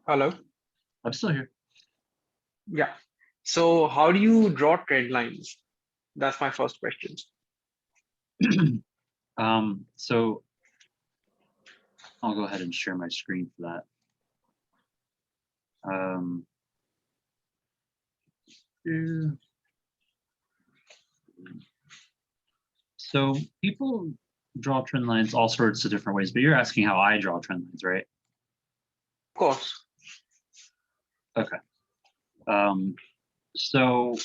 Hello. I'm still here. Yeah. So how do you draw trend lines? That's my first question. So I'll go ahead and share my screen for that. So people draw trend lines all sorts of different ways, but you're asking how I draw trend lines, right? Of course. Okay. So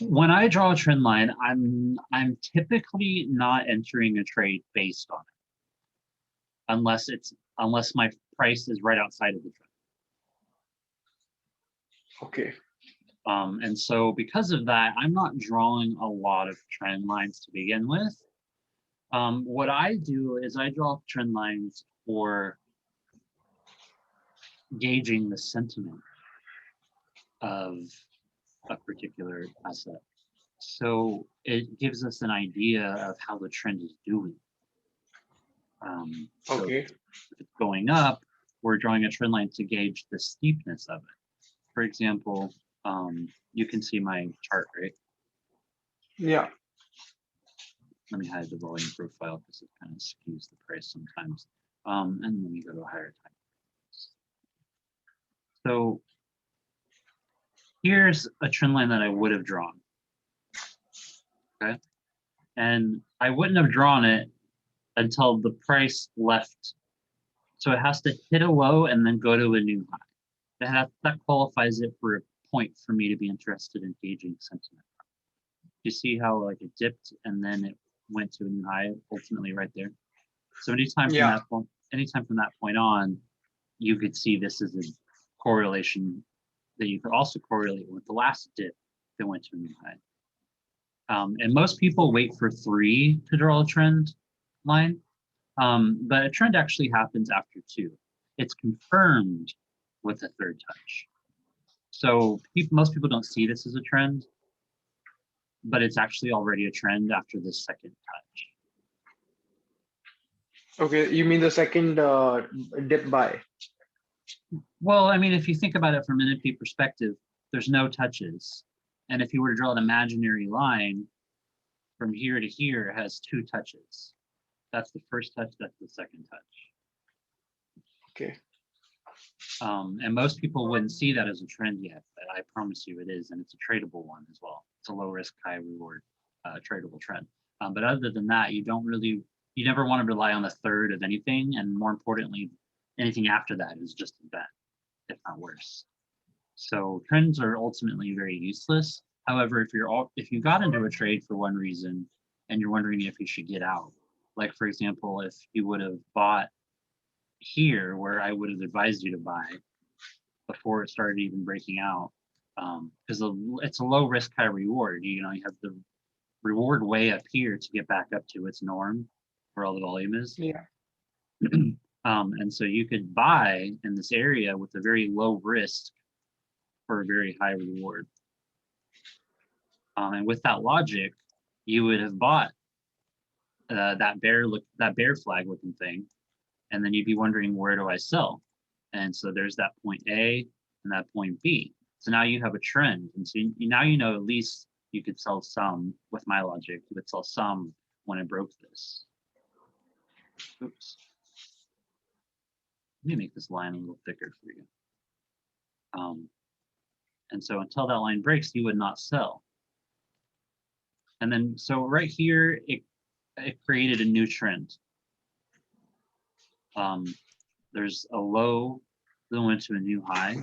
when I draw a trend line, I'm typically not entering a trade based on it, unless my price is right outside of the trend. Okay. And so because of that, I'm not drawing a lot of trend lines to begin with. What I do is I draw trend lines for gauging the sentiment of a particular asset. So it gives us an idea of how the trend is doing. So Okay. if it's going up, we're drawing a trend line to gauge the steepness of it. For example, you can see my chart, right? Yeah. Let me hide the volume profile because it kind of skews the price sometimes. And let me go to a higher time. So here's a trend line that I would have drawn. Okay. And I wouldn't have drawn it until the price left. So it has to hit a low and then go to a new high. That qualifies it for a point for me to be interested in gauging sentiment. You see how like it dipped and then it went to a new high ultimately right there. So anytime from that point on, you could see this is a correlation that you could also correlate with the last dip that went to a new high. And most people wait for 3 to draw a trend line, but a trend actually happens after 2. It's confirmed with a 3rd touch. So most people don't see this as a trend, but it's actually already a trend after the 2nd touch. Okay. You mean the second dip buy? Well, I mean, if you think about it from an NFP perspective, there's no touches. And if you were to draw an imaginary line from here to here, it has 2 touches. That's the first touch, that's the second touch. Okay. And most people wouldn't see that as a trend yet, but I promise you it is, and it's a tradable one as well. It's a low risk, high reward tradable trend. But other than that, you never want to rely on a third of anything, and more importantly, anything after that is just a bet, if not worse. So trends are ultimately very useless. However, if you got into a trade for one reason and you're wondering if you should get out, like for example, if you would have bought here where I would have advised you to buy before it started even breaking out, because it's a low risk, high reward. You have the reward way up here to get back up to its norm where all the volume is. Yeah. And so you could buy in this area with a very low risk for a very high reward. And with that logic, you would have bought that bear flag looking thing, and then you'd be wondering, where do I sell? And so there's that point A and that point B. So now you have a trend, and so now you know at least you could sell some. With my logic, you would sell some when it broke this. Oops. Let me make this line a little thicker for you. And so until that line breaks, you would not sell. And then so right here, it created a new trend. There's a low that went to a new high,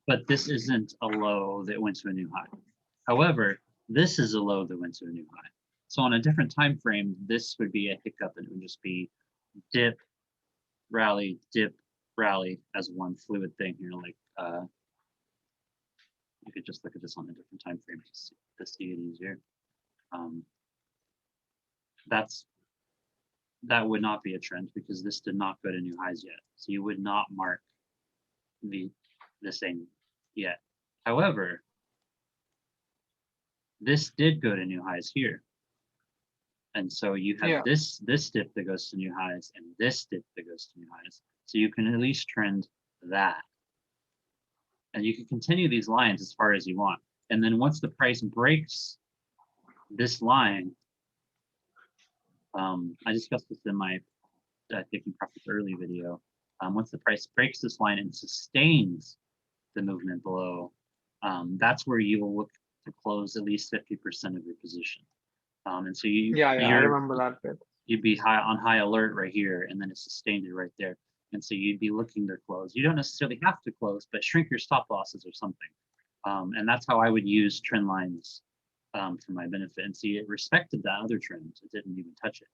but this isn't a low that went to a new high. However, this is a low that went to a new high. So on a different time frame, this would be a hiccup, and it would just be dip, rally, as one fluid thing here. Like you could just look at this on a different time frame to see it easier. That would not be a trend because this did not go to new highs yet. So you would not mark the same yet. However, this did go to new highs here. And so you have Yeah. this dip that goes to new highs and this dip that goes to new highs. So you can at least trend that. And you can continue these lines as far as you want. And then once the price breaks this line, I discussed this in my taking profits early video. Once the price breaks this line and sustains the movement below, that's where you will look to close at least 50% of your position. And so Yeah, I remember that bit. you'd be on high alert right here, and then it sustained it right there. And so you'd be looking to close. You don't necessarily have to close, but shrink your stop losses or something. And that's how I would use trend lines for my benefit. And see, it respected that other trend. It didn't even touch it.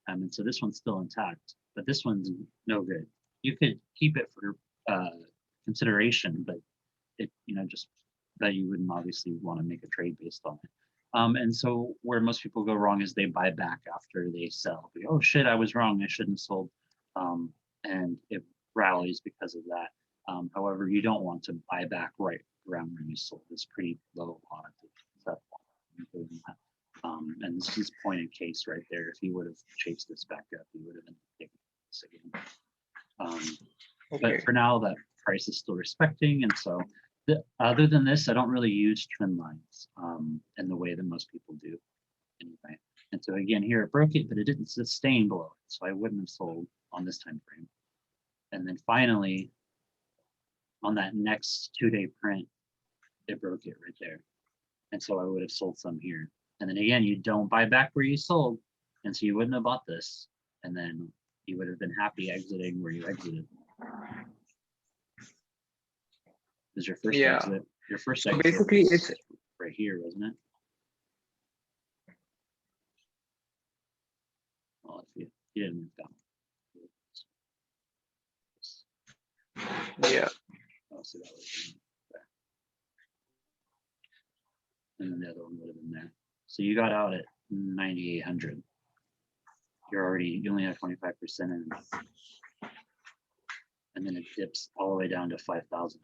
And so this one's still intact, but this one's no good. You could keep it for consideration, but it, just that you wouldn't obviously want to make a trade based on it. And so where most people go wrong is they buy back after they sell. Oh shit, I was wrong. I shouldn't have sold. And it rallies because of that. However, you don't want to buy back right around where you sold. It's pretty low on it. And this is point in case right there. If he would have chased this back up, he would have been taking this again. Okay. But for now, that price is still respecting. And so other than this, I don't really use trend lines in the way that most people do anyway. And so again, here it broke it, but it didn't sustain below it. So I wouldn't have sold on this time frame. And then finally, on that next 2-day print, it broke it right there. And so I would have sold some here. And then again, you don't buy back where you sold. And so you wouldn't have bought this. And then you would have been happy exiting where you exited. Is your first exit? Your first exit basically it's right here, wasn't it? Well, if you didn't move down. Yeah. Oh, so that was there. And then the other one would have been there. So you got out at 9,800. You only have 25% in. And then it dips all the way down to 5,000.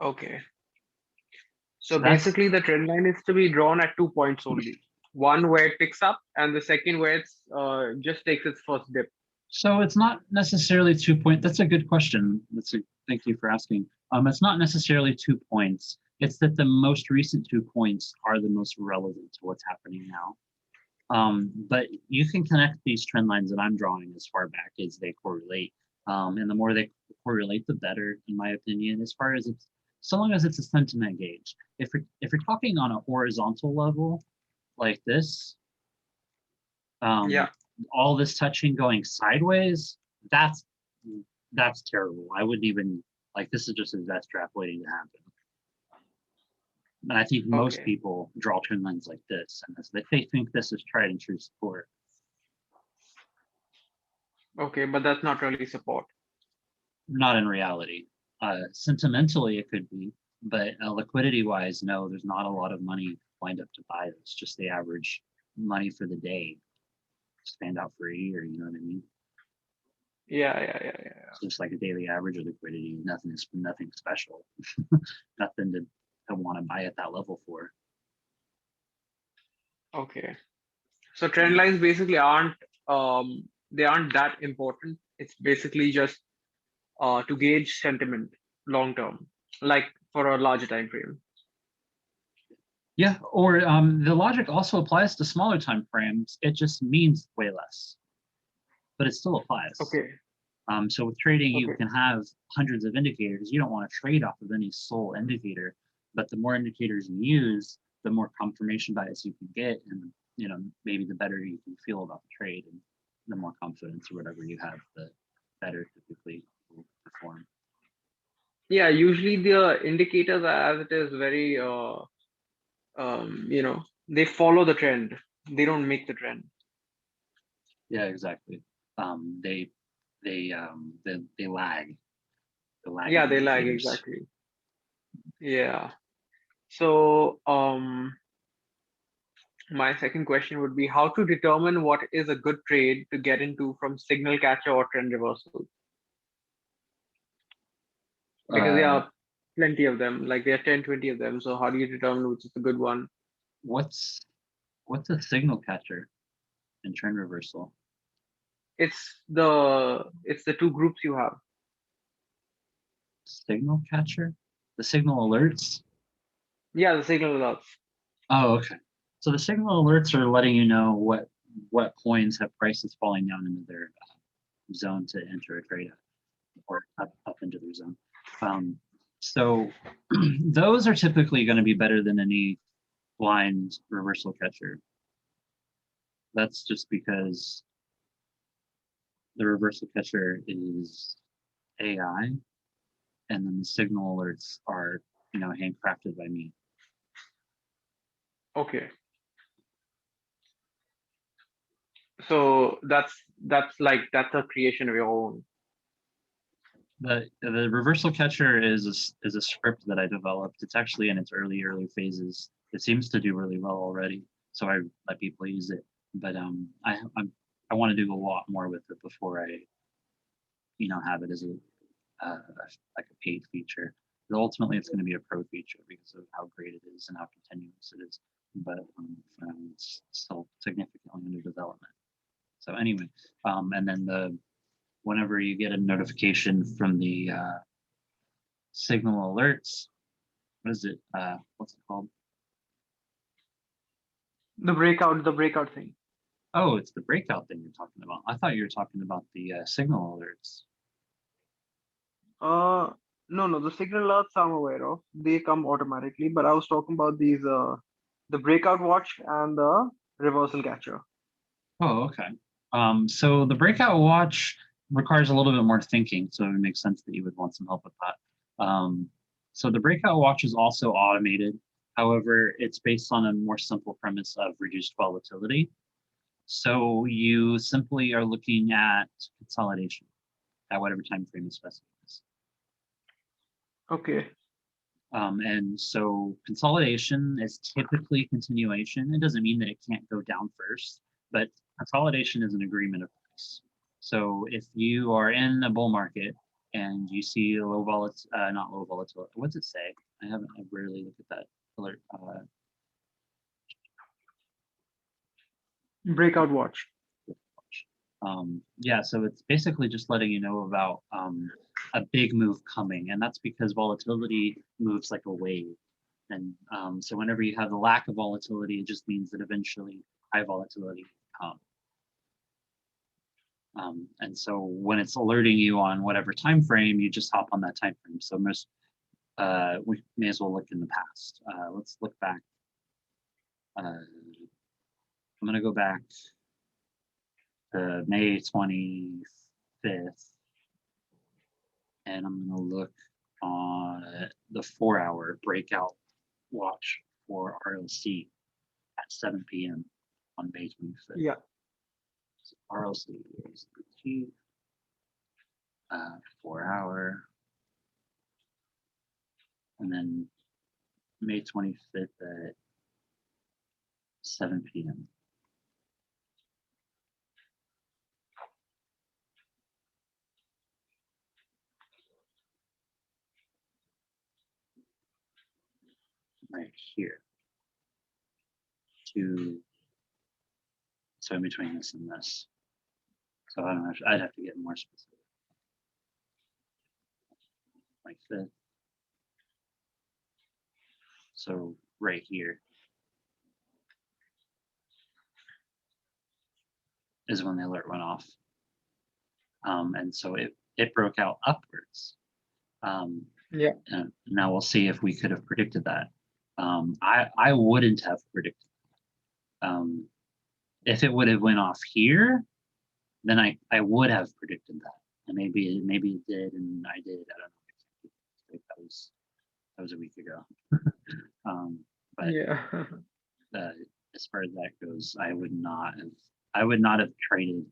Okay. So basically the trend line is to be drawn at 2 points only. One where it picks up and the second where it's just takes its first dip. So it's not necessarily 2 points. That's a good question. Thank you for asking. It's not necessarily 2 points. It's that the most recent 2 points are the most relevant to what's happening now. But you can connect these trend lines that I'm drawing as far back as they correlate. And the more they correlate, the better, in my opinion, as far as so long as it's a sentiment gauge. If you're talking on a horizontal level like this, all this touching going sideways, that's terrible. I wouldn't even, this is just as extract waiting to happen. And I think most people draw trend lines like this, and they think this is tried and true support. Okay, but that's not really support. Not in reality. Sentimentally, it could be, but liquidity-wise, no, there's not a lot of money lined up to buy this. Just the average money for the day. Stand out for a year, you know what I mean? Yeah. So it's like a daily average of liquidity. Nothing special. Nothing to want to buy at that level for. Okay. So trend lines basically aren't that important. It's basically just to gauge sentiment long term, like for a larger time frame. Yeah, or the logic also applies to smaller time frames. It just means way less, but it still applies. Okay. So with trading, you can have hundreds of indicators. You don't want to trade off of any sole indicator, but the more indicators you use, the more confirmation bias you can get, and maybe the better you can feel about the trade, and the more confidence or whatever you have, the better typically will perform. Yeah, usually the indicators, as it is very they follow the trend. They don't make the trend. Yeah, exactly. They lag. Yeah, they lag, exactly. Yeah. So my second question would be how to determine what is a good trade to get into from signal catcher or trend reversal. Because plenty of them. Like there are 10, 20 of them. So how do you determine which is the good one? What's a signal catcher in trend reversal? It's the two groups you have. Signal catcher? The signal alerts? Yeah, the signal alerts. Oh, okay. So the signal alerts are letting you know what coins have prices falling down into their zone to enter a trade at, or up into their zone. So those are typically going to be better than any blind reversal catcher. That's just because the reversal catcher is AI, and then the signal alerts are, handcrafted by me. Okay. So that's a creation of your own. The reversal catcher is a script that I developed. It's actually in its early phases. It seems to do really well already, so I let people use it. But I want to do a lot more with it before I have it as like a paid feature. But ultimately, it's going to be a pro feature because of how great it is and how continuous it is. But it's still significantly under development. So anyway, and then whenever you get a notification from the signal alerts, what is it? What's it called? The breakout thing. Oh, it's the breakout thing you're talking about. I thought you were talking about the signal alerts. No, the signal alerts I'm aware of. They come automatically, but I was talking about these the breakout watch and the reversal catcher. Oh, okay. So the breakout watch requires a little bit more thinking, so it makes sense that you would want some help with that. So the breakout watch is also automated. However, it's based on a more simple premise of reduced volatility. So you simply are looking at consolidation at whatever time frame is specified. Okay. And so consolidation is typically continuation. It doesn't mean that it can't go down first, but consolidation is an agreement of price. So if you are in a bull market and you see a not low volatility, what's it say? I rarely look at that alert. Breakout watch. Yeah, so it's basically just letting you know about a big move coming, and that's because volatility moves like a wave. And so whenever you have the lack of volatility, it just means that eventually high volatility will come. And so when it's alerting you on whatever time frame, you just hop on that time frame. So we may as well look in the past. Let's look back. I'm going to go back to May 25th, and I'm going to look on the 4-hour breakout watch for RLC at 7 p.m. on May 25th. Yeah. So RLC is the key. 4-hour. And then May 25th at 7 p.m. Right here. So in between this and this. So I don't know, I'd have to get more specific. Like this. So right here is when the alert went off. And so it broke out upwards. Yeah. And now we'll see if we could have predicted that. I wouldn't have predicted. If it would have went off here, then I would have predicted that. And maybe it did, and I did. I don't know. That was a week ago. But Yeah. as far as that goes, I would not have traded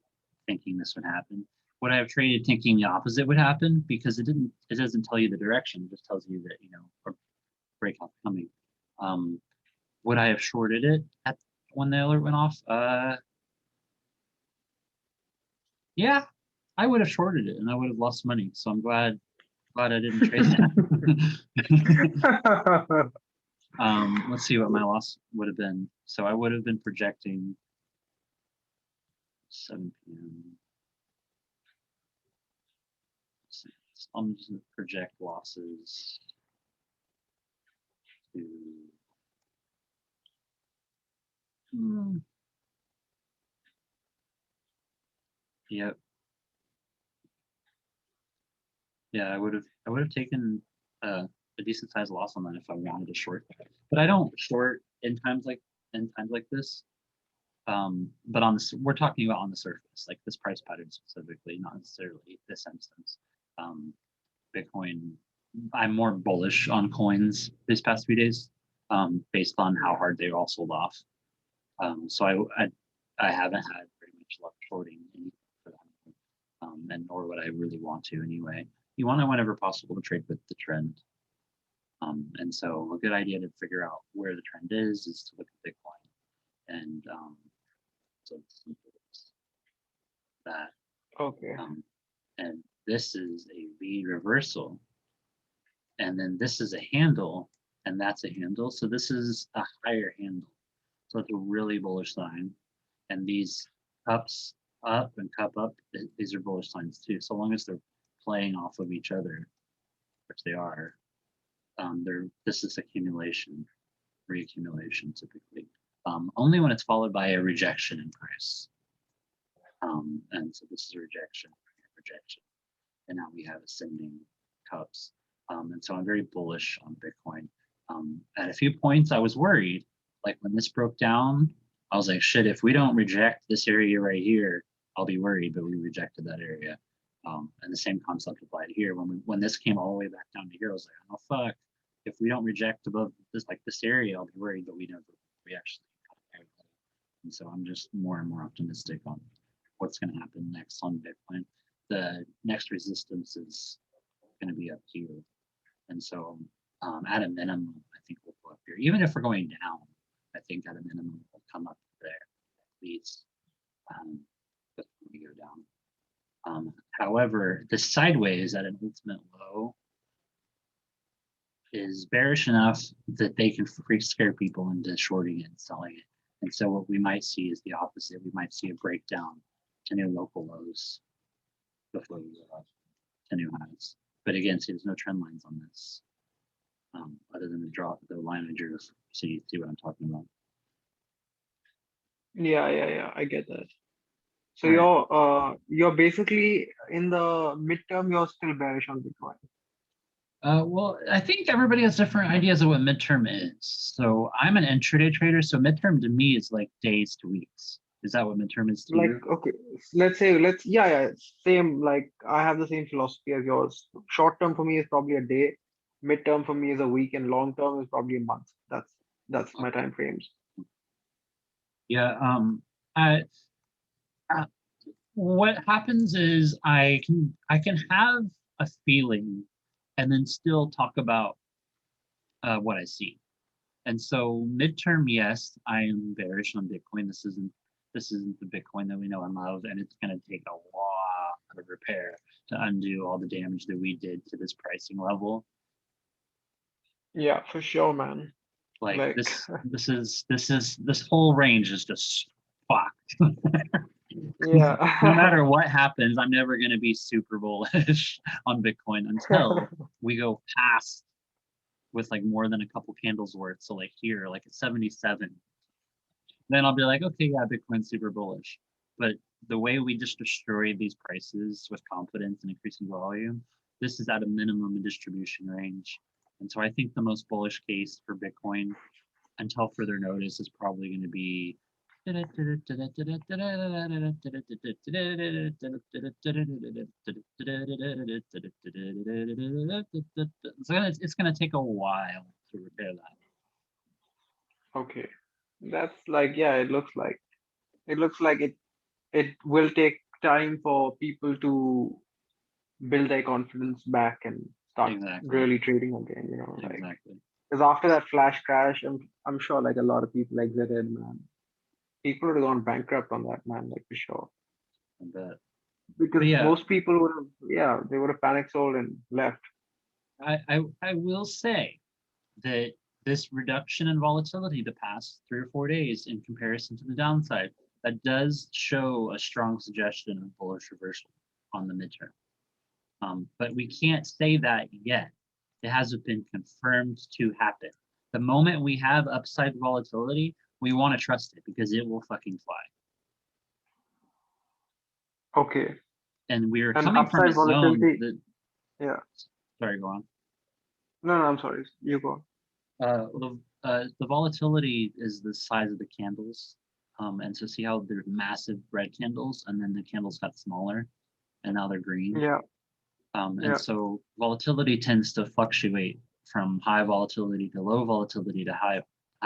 thinking this would happen. Would I have traded thinking the opposite would happen? Because it doesn't tell you the direction, it just tells you that, a breakout coming. Would I have shorted it when the alert went off? Yeah, I would have shorted it and I would have lost money. So I'm glad Glad I didn't trade that. Let's see what my loss would have been. So I would have been projecting 7 p.m. So I'm just gonna project losses to yep. Yeah, I would have taken a decent sized loss on that if I wanted to short. But I don't short in times like this. But we're talking about on the surface, like this price pattern specifically, not necessarily this instance. Bitcoin, I'm more bullish on coins these past few days, based on how hard they all sold off. So I haven't had very much luck shorting anything for them, and nor would I really want to anyway. You want to, whenever possible, to trade with the trend. And so a good idea to figure out where the trend is to look at Bitcoin, and so it's that. Okay. And this is a V reversal, and then this is a handle, and that's a handle. So this is a higher handle. So it's a really bullish sign. And these cups up and cup up, these are bullish signs too. So long as they're playing off of each other, which they are, this is accumulation, reaccumulation typically. Only when it's followed by a rejection in price. And so this is a rejection, and now we have ascending cups. And so I'm very bullish on Bitcoin. At a few points, I was worried, like when this broke down, I was like, shit, if we don't reject this area right here, I'll be worried, but we rejected that area. And the same concept applied here. When this came all the way back down to here, I was like, oh fuck, if we don't reject above this area, I'll be worried, but we actually got there. And so I'm just more and more optimistic on what's going to happen next on Bitcoin. The next resistance is going to be up here. And so at a minimum, I think we'll go up here. Even if we're going down, I think at a minimum we'll come up there at least before we go down. However, the sideways at an ultimate low is bearish enough that they can freak scare people into shorting it and selling it. And so what we might see is the opposite. We might see a breakdown to new local lows before we go up to new highs. But again, see, there's no trend lines on this, other than the line I drew. So you see what I'm talking about. Yeah. I get that. So Right. you're basically in the midterm, you're still bearish on Bitcoin. Well, I think everybody has different ideas of what midterm is. So I'm an intraday trader. So midterm to me is like days to weeks. Is that what midterm is to Like, you? okay, yeah, same. Like, I have the same philosophy as yours. Short term for me is probably a day, midterm for me is a week, and long term is probably a month. That's my time frames. Yeah. I, what happens is I can have a feeling and then still talk about what I see. And so midterm, yes, I am bearish on Bitcoin. This isn't the Bitcoin that we know and love, and it's going to take a lot of repair to undo all the damage that we did to this pricing level. Yeah, for sure, man. Like Like, this whole range is just fucked. yeah. No matter what happens, I'm never going to be super bullish on Bitcoin until we go past with like more than a couple candles worth. So like here, like at 77, then I'll be like, okay, yeah, Bitcoin's super bullish. But the way we just destroy these prices with confidence and increasing volume, this is at a minimum distribution range. And so I think the most bullish case for Bitcoin until further notice is probably going to be it's going to take a while to repair that. Okay. That's like, yeah, it looks like it will take time for people to build their confidence back and start Exactly. really trading again, like, Exactly. because after that flash crash, I'm sure like a lot of people exited, man. People would have gone bankrupt on that, man, like for sure. But Because yeah, most people would have, yeah, they would have panic sold and left. I will say that this reduction in volatility the past 3 or 4 days in comparison to the downside, that does show a strong suggestion of bullish reversal on the midterm. But we can't say that yet. It hasn't been confirmed to happen. The moment we have upside volatility, we want to trust it because it will fucking fly. Okay. And we're And coming from a upside zone volatility. that, Yeah. sorry, go on. No, I'm sorry. You go. The volatility is the size of the candles. And so see how they're massive red candles and then the candles got smaller and now they're green. Yeah. And so volatility tends to fluctuate from high volatility to low volatility to high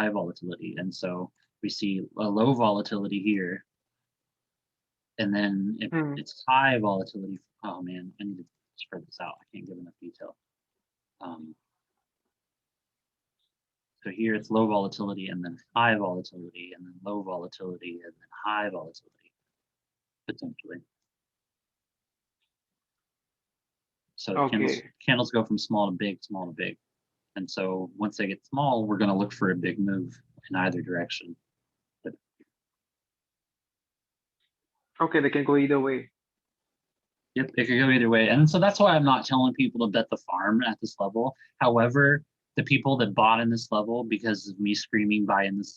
volatility. And so we see a low volatility here. And then if it's high volatility, oh man, I need to spread this out. I can't give enough detail. So here it's low volatility and then high volatility and then low volatility and then high volatility, potentially. So candles go from small to big, small to big. And so once they get small, we're going to look for a big move in either direction. Okay, they can go either way. Yep, it could go either way. And so that's why I'm not telling people to bet the farm at this level. However, the people that bought in this level because of me screaming well,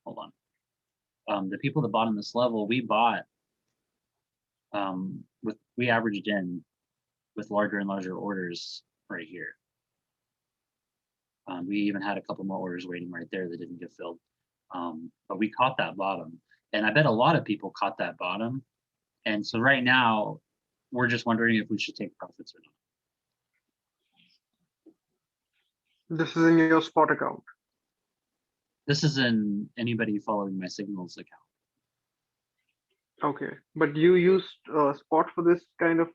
hold on. The people that bought in this level, we bought we averaged in with larger and larger orders right here. We even had a couple more orders waiting right there that didn't get filled. But we caught that bottom. And I bet a lot of people caught that bottom. And so right now, we're just wondering if we should take profits or not. This is in your spot account. This is in anybody following my signals account. Okay, but you used spot for this kind of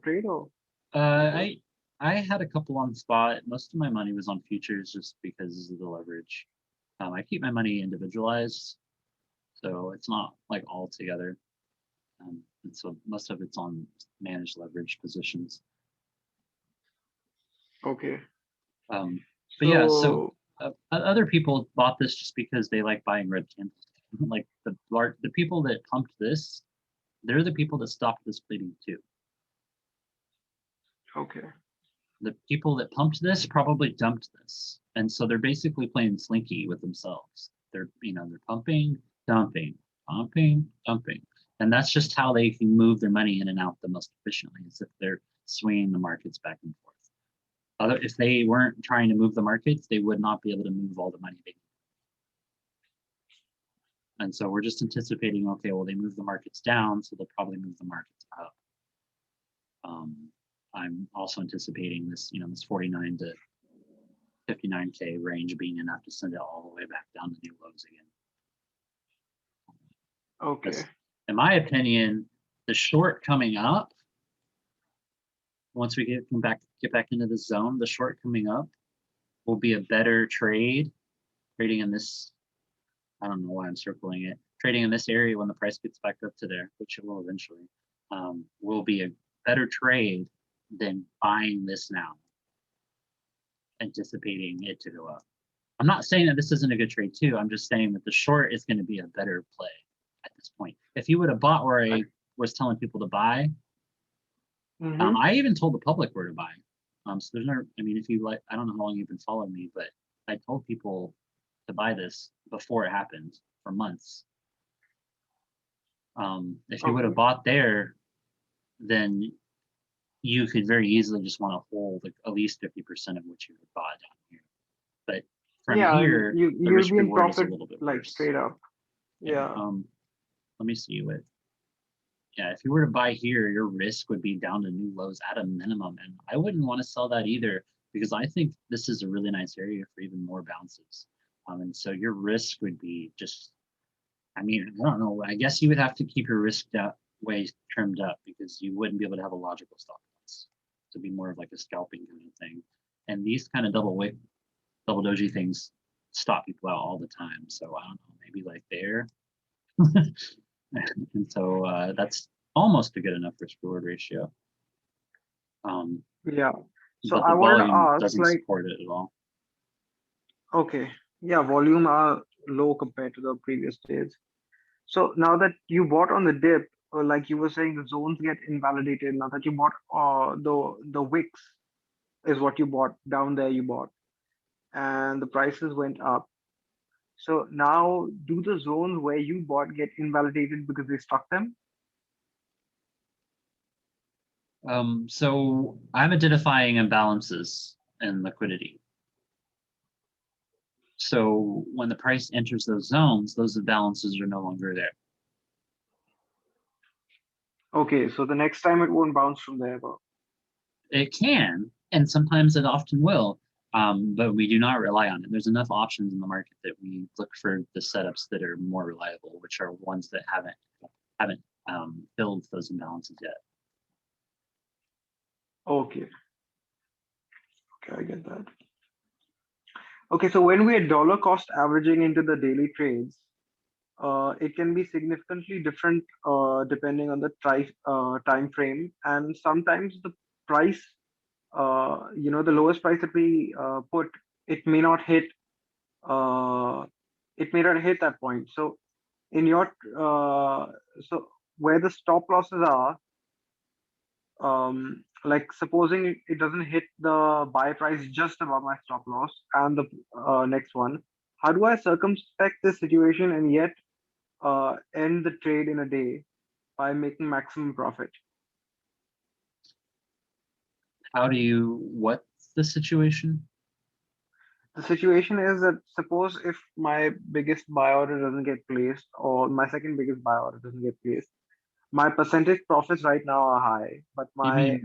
trade, or? I had a couple on spot. Most of my money was on futures just because of the leverage. I keep my money individualized, so it's not like all together. And so most of it's on managed leverage positions. Okay. But other people bought this just because they like buying red candles. Like the people that pumped this, they're the people that stopped this bleeding too. Okay. The people that pumped this probably dumped this, and so they're basically playing slinky with themselves. They're pumping, dumping, pumping, dumping, and that's just how they can move their money in and out the most efficiently. Is if they're swinging the markets back and forth. If they weren't trying to move the markets, they would not be able to move all the money they need. And so we're just anticipating, okay, well, they move the markets down, so they'll probably move the markets up. I'm also anticipating this, this 49 to 59K range being enough to send it all the way back down to new lows again. Okay. Because in my opinion, the short coming up, once we get back into the zone, the short coming up will be a better trade. Trading in this, I don't know why I'm circling it. Trading in this area when the price gets back up to there, which it will eventually, will be a better trade than buying this now, anticipating it to go up. I'm not saying that this isn't a good trade too. I'm just saying that the short is going to be a better play at this point. If you would have bought where I was telling people to buy, I even told the public where to buy. So there's no, if you like, I don't know how long you've been following me, but I told people to buy this before it happened for months. If you would have bought there, then you could very easily just want to hold at least 50% of what you had bought down here. But from here, the risk reward is a little bit worse. Straight up. Yeah. Let me see what. Yeah, if you were to buy here, your risk would be down to new lows at a minimum, and I wouldn't want to sell that either because I think this is a really nice area for even more bounces. And so your risk would be just. I don't know. I guess you would have to keep your risk way trimmed up because you wouldn't be able to have a logical stop loss. To be more of like a scalping kind of thing. And these kind of double doji things stop people out all the time. So I don't know, maybe like there. And so that's almost a good enough risk reward ratio. Um, Yeah. So but I the wanted to volume ask, doesn't like, support it at all. okay, yeah, volume are low compared to the previous days. So now that you bought on the dip, like you were saying, the zones get invalidated. Now that you bought, the wicks is what you bought down there. You bought, and the prices went up. So now, do the zones where you bought get invalidated because they stuck them? So I'm identifying imbalances in liquidity. So when the price enters those zones, those imbalances are no longer there. Okay, so the next time it won't bounce from there, though. It can, and sometimes it often will, but we do not rely on it. There's enough options in the market that we look for the setups that are more reliable, which are ones that haven't filled those imbalances yet. Okay, okay, I get that. Okay, so when we're dollar cost averaging into the daily trades, it can be significantly different depending on the time frame, and sometimes the price, the lowest price that we put, it may not hit, uh, it may not hit that point. So in your, so where the stop losses are, like supposing it doesn't hit the buy price just above my stop loss and the next one, how do I circumspect this situation and yet end the trade in a day by making maximum profit? What's the situation? The situation is that suppose if my biggest buy order doesn't get placed or my second biggest buy order doesn't get placed, my percentage profits right now are high, but You my mean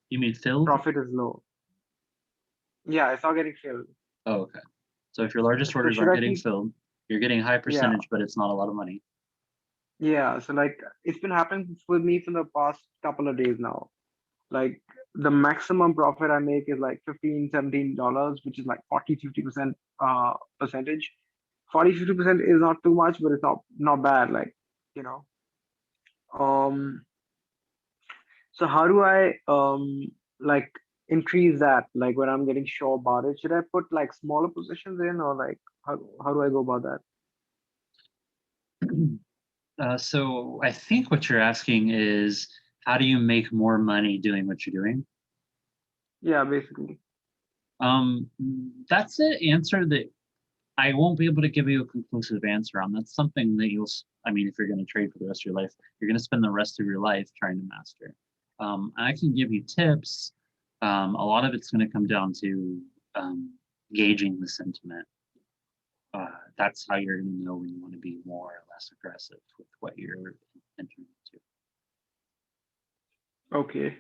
you mean filled? profit is low. Yeah, it's not getting filled. Oh, okay. So if your largest So orders should aren't I getting keep? filled, you're getting high Yeah, percentage, but it's not a lot of money. yeah. So like it's been happening with me for the past couple of days now. Like the maximum profit I make is like 15, $17, which is like 40, 50% percentage. 40, 50% is not too much, but it's not bad. Like, you know. Um, so how do I like increase that? Like when I'm getting sure about it, should I put like smaller positions in or like how do I go about that? So I think what you're asking is how do you make more money doing what you're doing? Yeah, basically. Um, that's an answer that I won't be able to give you a conclusive answer on. That's something that I mean, if you're going to trade for the rest of your life, you're going to spend the rest of your life trying to master. I can give you tips. A lot of it's going to come down to gauging the sentiment. That's how you're going to know when you want to be more or less aggressive with what you're entering into. Okay.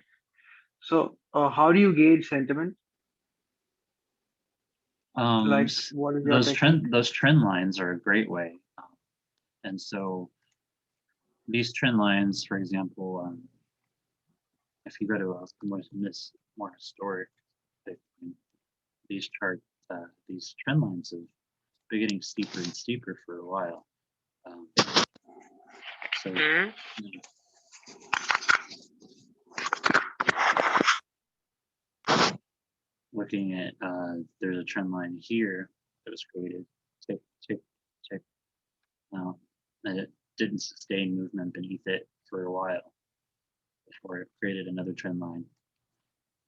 So how do you gauge sentiment? Like what is your technique? Those trend lines are a great way. And so these trend lines, for example, if you go to more historic, these chart these trend lines have been getting steeper and steeper for a while. So you know, looking at there's a trend line here that was created, tick, tick, tick. Now, and it didn't sustain movement beneath it for a while before it created another trend line.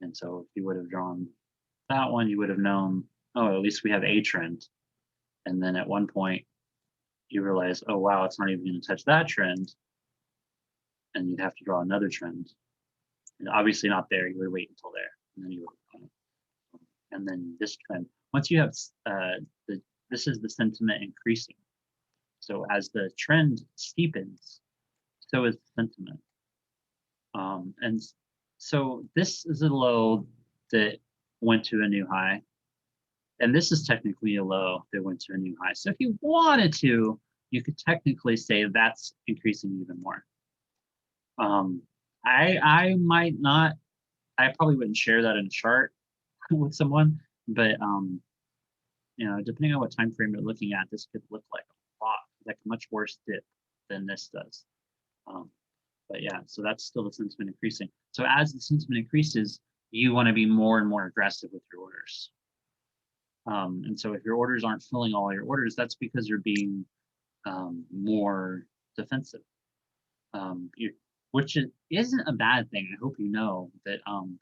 And so if you would have drawn that one, you would have known, oh, at least we have a trend. And then at one point, you realize, oh, wow, it's not even going to touch that trend. And you'd have to draw another trend. And obviously not there. You would wait until there. And then you would, and then this trend. Once you have this is the sentiment increasing. So as the trend steepens, so is the sentiment. And so this is a low that went to a new high. And this is technically a low that went to a new high. So if you wanted to, you could technically say that's increasing even more. I might not, I probably wouldn't share that in a chart with someone, but depending on what time frame you're looking at, this could look like a much worse dip than this does. But yeah, so that's still the sentiment increasing. So as the sentiment increases, you want to be more and more aggressive with your orders. And so if your orders aren't filling all your orders, that's because you're being more defensive. Which isn't a bad thing. I hope you know that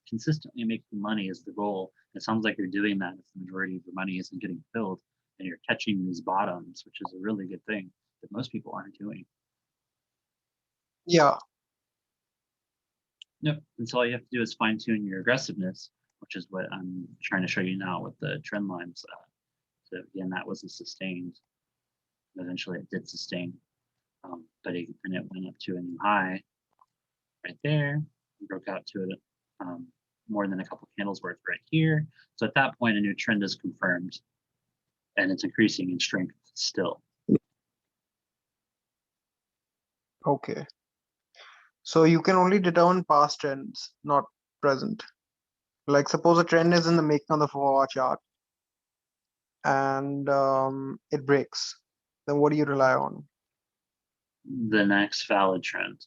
consistently making money is the goal. It sounds like you're doing that if the majority of your money isn't getting filled and you're catching these bottoms, which is a really good thing that most people aren't doing. Yeah. Yep. And so all you have to do is fine tune your aggressiveness, which is what I'm trying to show you now with the trend lines. So again, that was a sustained. Eventually, it did sustain, but it went up to a new high right there. Broke out to it more than a couple candles worth right here. So at that point, a new trend is confirmed, and it's increasing in strength still. Okay. So you can only determine past trends, not present. Like suppose a trend is in the making on the 4-hour chart and it breaks. Then what do you rely on? The next valid trend.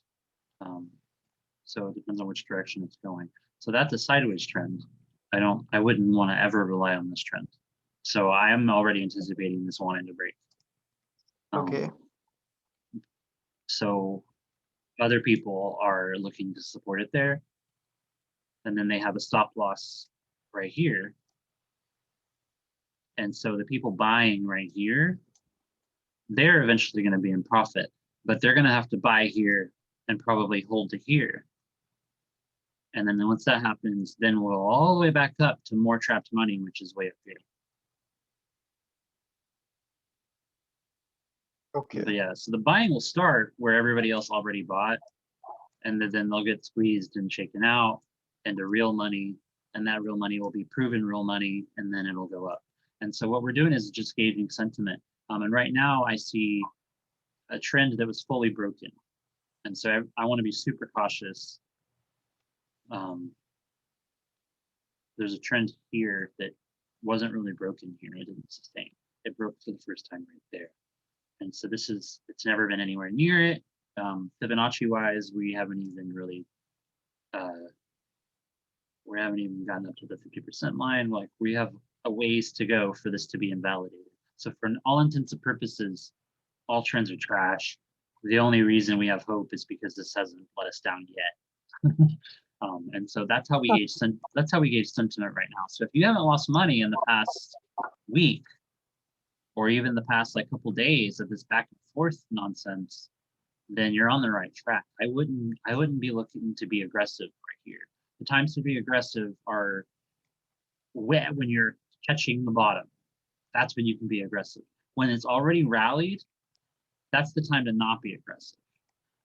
So it depends on which direction it's going. So that's a sideways trend. I wouldn't want to ever rely on this trend. So I am already anticipating this wanting to break. Okay. So other people are looking to support it there. And then they have a stop loss right here. And so the people buying right here, they're eventually going to be in profit, but they're going to have to buy here and probably hold to here. And then once that happens, then we'll all the way back up to more trapped money, which is way up here. Okay. But yeah, so the buying will start where everybody else already bought, and then they'll get squeezed and shaken out into real money, and that real money will be proven real money, and then it'll go up. And so what we're doing is just gauging sentiment. And right now I see a trend that was fully broken. And so I want to be super cautious. There's a trend here that wasn't really broken here. It didn't sustain. It broke for the first time right there. And so it's never been anywhere near it. Fibonacci wise, we haven't even gotten up to the 50% line. Like we have a ways to go for this to be invalidated. So for all intents and purposes, all trends are trash. The only reason we have hope is because this hasn't let us down yet. And so that's how we gauge sentiment right now. So if you haven't lost money in the past week, or even the past like couple days of this back and forth nonsense, then you're on the right track. I wouldn't be looking to be aggressive right here. The times to be aggressive are when you're catching the bottom. That's when you can be aggressive. When it's already rallied, that's the time to not be aggressive.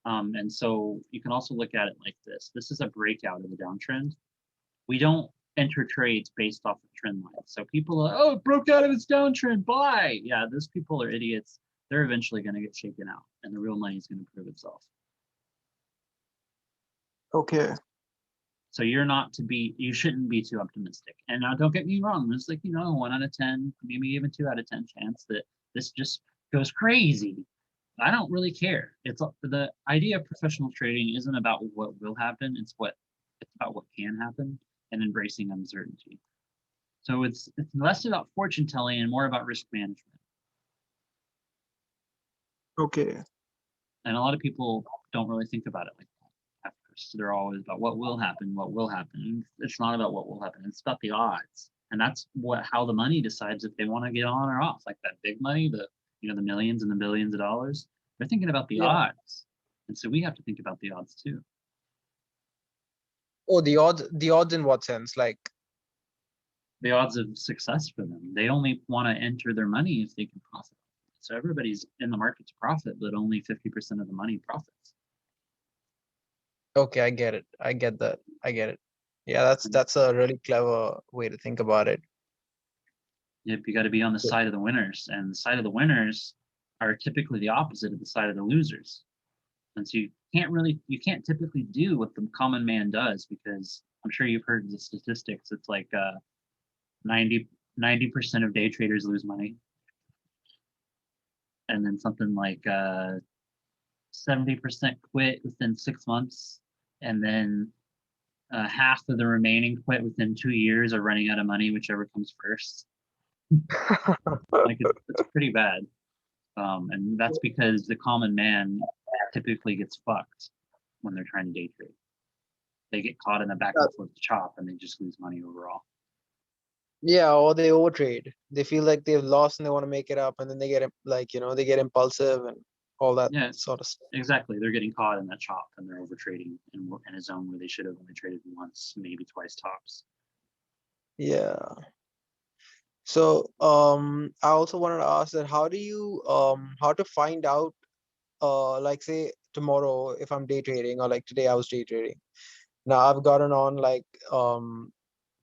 And so you can also look at it like this. This is a breakout of the downtrend. We don't enter trades based off of trend lines. So people are, oh, it broke out of its downtrend, buy. Yeah, those people are idiots. They're eventually going to get shaken out, and the real money is going to prove itself. Okay. So you shouldn't be too optimistic. And now don't get me wrong, there's like, 1 out of 10, maybe even 2 out of 10 chance that this just goes crazy. I don't really care. It's the idea of professional trading isn't about what will happen. It's about what can happen and embracing uncertainty. So it's less about fortune telling and more about risk management. Okay. And a lot of people don't really think about it like that at first. They're always about what will happen, what will happen. It's not about what will happen. It's about the odds. And that's how the money decides if they want to get on or off. Like that big money, the millions and the billions of dollars, they're thinking about the odds. And so we have to think about the odds too. Oh, the odds in what sense? Like the odds of success for them. They only want to enter their money if they can profit. So everybody's in the market to profit, but only 50% of the money profits. okay, I get it. I get that. I get it. Yeah, that's a really clever way to think about it. Yep, you got to be on the side of the winners, and the side of the winners are typically the opposite of the side of the losers. And so you can't typically do what the common man does, because I'm sure you've heard the statistics. It's like 90% of day traders lose money. And then something like 70% quit within 6 months, and then half of the remaining quit within 2 years or running out of money, whichever comes first. Like it's pretty bad. And that's because the common man typically gets fucked when they're trying to day trade. They get caught in the back and forth chop and they just lose money overall. Yeah, or they overtrade. They feel like they've lost and they want to make it up, and then they get like, they get impulsive and all that Yeah, sort of stuff. exactly. They're getting caught in that chop and they're overtrading in a zone where they should have only traded once, maybe twice tops. Yeah. So I also wanted to ask that how do you how to find out like say tomorrow if I'm day trading, or like today I was day trading. Now I've gotten on like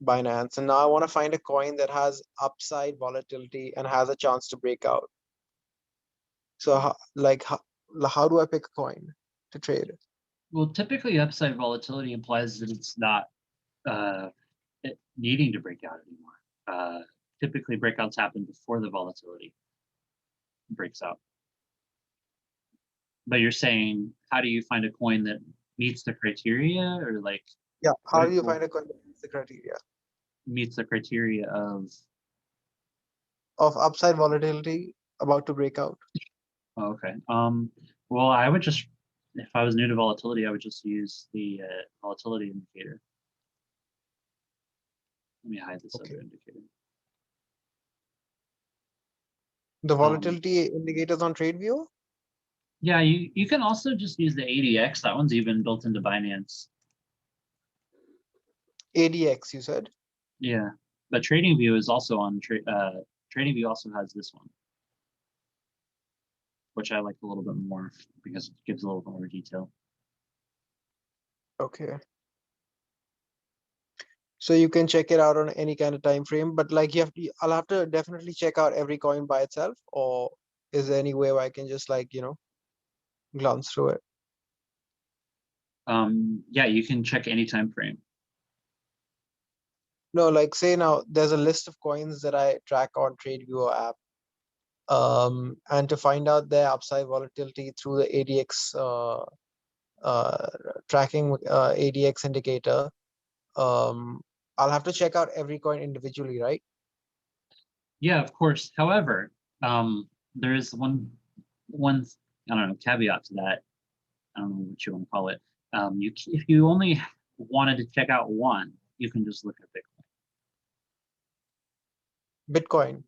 Binance, and now I want to find a coin that has upside volatility and has a chance to break out. So how do I pick a coin to trade? Well, typically upside volatility implies that it's not needing to break out anymore. Typically breakouts happen before the volatility breaks out. But you're saying, how do you find a coin that meets the criteria, or like? Yeah, how do you find a coin that meets the criteria Meets the criteria of upside volatility about to break out? Oh, okay. Well, I would just, if I was new to volatility, I would just use the volatility indicator. Let me hide this other indicator. The volatility indicators on TradeView? Yeah, you can also just use the ADX. That one's even built into Binance. ADX, you said? Yeah, but TradingView is also on TradingView also has this one, which I like a little bit more because it gives a little bit more detail. Okay. So you can check it out on any kind of time frame, but like I'll have to definitely check out every coin by itself, or is there any way where I can just like, glance through it? Yeah, you can check any time frame. No, like say now there's a list of coins that I track on TradeView app. And to find out their upside volatility through the ADX tracking ADX indicator, I'll have to check out every coin individually, right? Yeah, of course. However, there is one I don't know, caveat to that. I don't know what you want to call it. If you only wanted to check out one, you can just look at Bitcoin.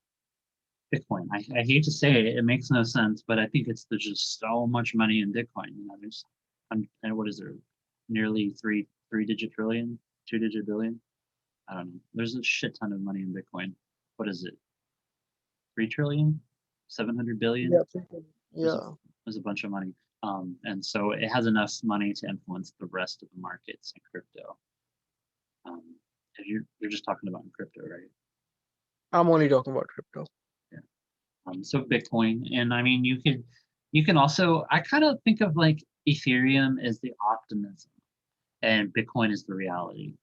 Bitcoin. I hate to say it, it makes no sense, but I think there's just so much money in Bitcoin. And what is there? Nearly three-digit trillion, two-digit billion. I don't know. There's a shit ton of money in Bitcoin. What is it? 3 trillion, 700 billion. Yeah. There's a bunch of money. And so it has enough money to influence the rest of the markets in crypto. If you're just talking about in crypto, right? I'm only talking about crypto. Yeah. So Bitcoin, and I mean, you can also, I kind of think of like Ethereum as the optimism, and Bitcoin is the reality.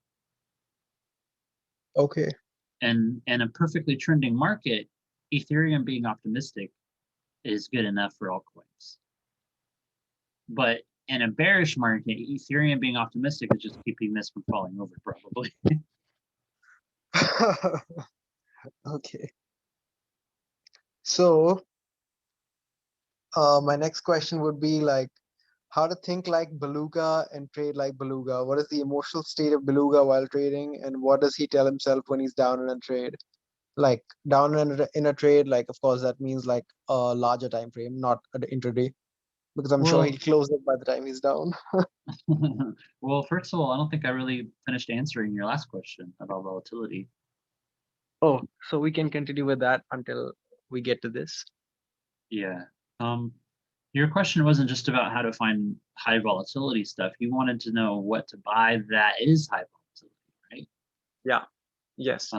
Okay. And in a perfectly trending market, Ethereum being optimistic is good enough for altcoins. But in a bearish market, Ethereum being optimistic is just keeping this from falling over, probably. Okay. So my next question would be like, how to think like beluga and trade like beluga. What is the emotional state of beluga while trading, and what does he tell himself when he's down in a trade? Like down in a trade, like of course that means like a larger time frame, not an intraday, because I'm sure he'll close it by the time he's down. Well, first of all, I don't think I really finished answering your last question about volatility. Oh, so we can continue with that until we get to this. Yeah. Your question wasn't just about how to find high volatility stuff. You wanted to know what to buy that is high volatility, right? Yeah. Yes.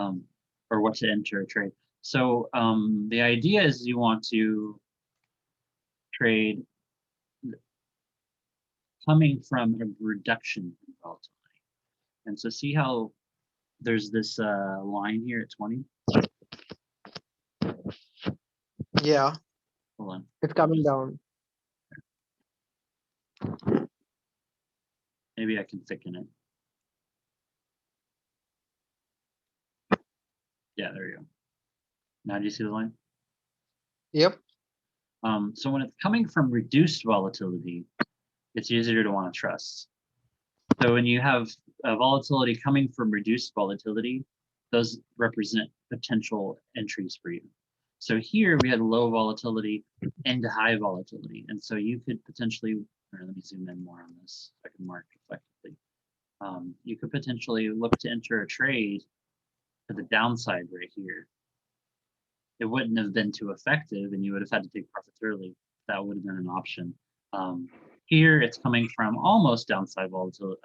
Or what to enter a trade. So the idea is you want to trade coming from a reduction in volatility. And so see how there's this line here at 20? Yeah. Hold on. It's coming down. Maybe I can thicken it. Yeah, there you go. Now do you see the line? Yep. So when it's coming from reduced volatility, it's easier to want to trust. So when you have a volatility coming from reduced volatility, those represent potential entries for you. So here we had low volatility into high volatility. And so you could potentially, or let me zoom in more on this so I can mark effectively. You could potentially look to enter a trade to the downside right here. It wouldn't have been too effective and you would have had to take profits early. That would have been an option. Here it's coming from almost downside volatility,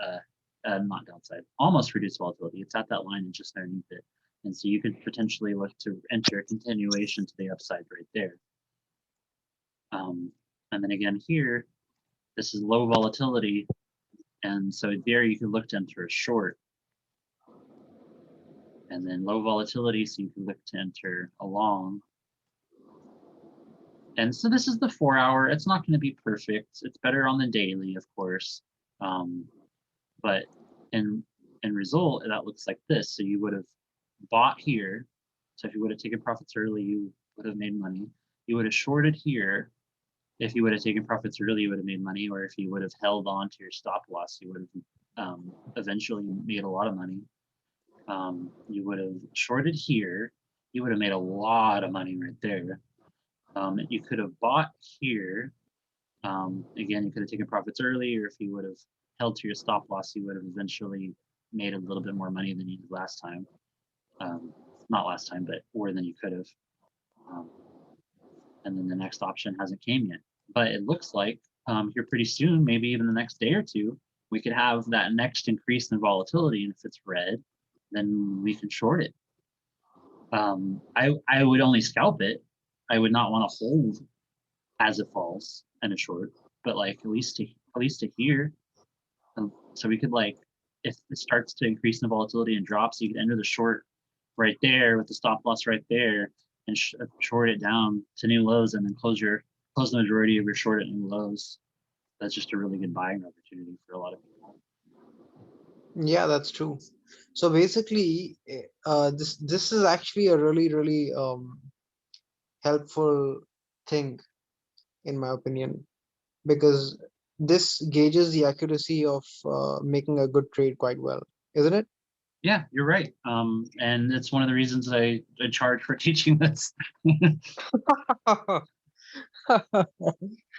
not downside, almost reduced volatility. It's at that line and just underneath it. And so you could potentially look to enter a continuation to the upside right there. And then again here, this is low volatility. And so there you could look to enter a short. And then low volatility, so you can look to enter a long. And so this is the 4 hour. It's not going to be perfect. It's better on the daily, of course. But in result, that looks like this. So you would have bought here. So if you would have taken profits early, you would have made money. You would have shorted here. If you would have taken profits early, you would have made money. Or if you would have held on to your stop loss, you would have eventually made a lot of money. You would have shorted here. You would have made a lot of money right there. You could have bought here. Again, you could have taken profits early, or if you would have held to your stop loss, you would have eventually made a little bit more money than you did last time. Not last time, but more than you could have. And then the next option hasn't came yet. But it looks like here pretty soon, maybe even the next day or two, we could have that next increase in volatility. And if it's red, then we can short it. I would only scalp it. I would not want to hold as it falls and a short, but like at least to here. So we could like, if it starts to increase in volatility and drops, you could enter the short right there with the stop loss right there and short it down to new lows and then close the majority of your short at new lows. That's just a really good buying opportunity for a lot of people. Yeah, that's true. So basically, this is actually a really helpful thing, in my opinion, because this gauges the accuracy of making a good trade quite well, isn't it? Yeah, you're right. And it's one of the reasons I charge for teaching this.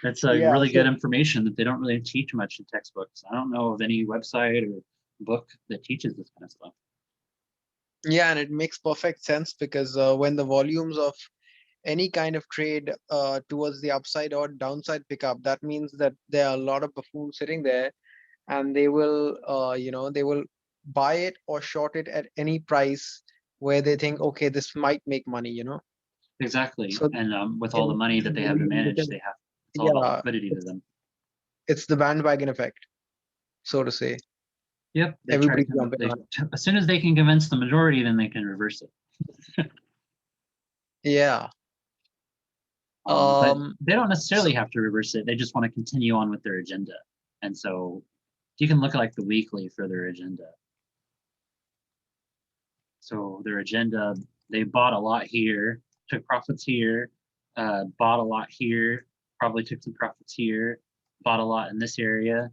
It's Yeah, really so good information that they don't really teach much in textbooks. I don't know of any website or book that teaches this kind of stuff. yeah, and it makes perfect sense because when the volumes of any kind of trade towards the upside or downside pick up, that means that there are a lot of buffoons sitting there, and they will, they will buy it or short it at any price where they think, okay, this might make money. Exactly. So And with all the in money that they have to manage, because, it's all about yeah, liquidity to them. it's the bandwagon effect, so to say. Yep. They try Everybody's to, jumping on it. as soon as they can convince the majority, then they can reverse it. Yeah. But Um. they don't necessarily So, have to reverse it. They just want to continue on with their agenda. And so you can look at like the weekly for their agenda. So their agenda, they bought a lot here, took profits here, bought a lot here, probably took some profits here, bought a lot in this area,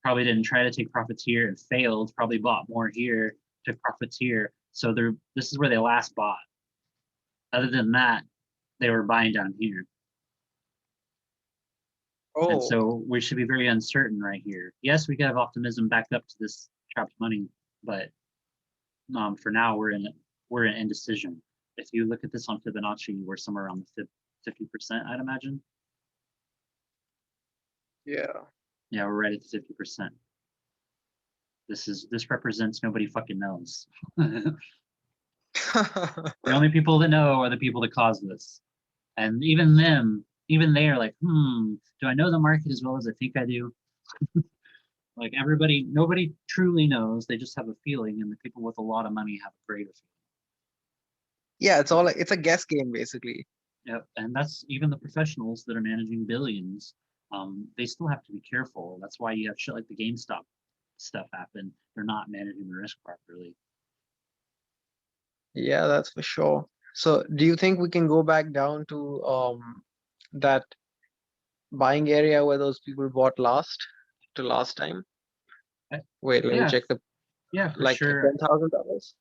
probably didn't try to take profits here and failed, probably bought more here, took profits here. So this is where they last bought. Other than that, they were buying down here. And oh, so we should be very uncertain right here. Yes, we could have optimism back up to this trapped money, but for now we're in indecision. If you look at this on Fibonacci, we're somewhere around the 50%, I'd imagine. yeah. Yeah, we're right at the 50%. This represents nobody fucking knows. The only people that know are the people that cause this. And even they are like, do I know the market as well as I think I do? Like nobody truly knows. They just have a feeling, and the people with a lot of money have a greater feeling. Yeah, it's a guess game basically. Yep, and that's even the professionals that are managing billions. they still have to be careful. That's why you have shit like the GameStop stuff happen. They're not managing the risk properly. Yeah, that's for sure. So do you think we can go back down to that buying area where those people bought last time? I- Wait, let me yeah, check the yeah, for like sure. $10,000.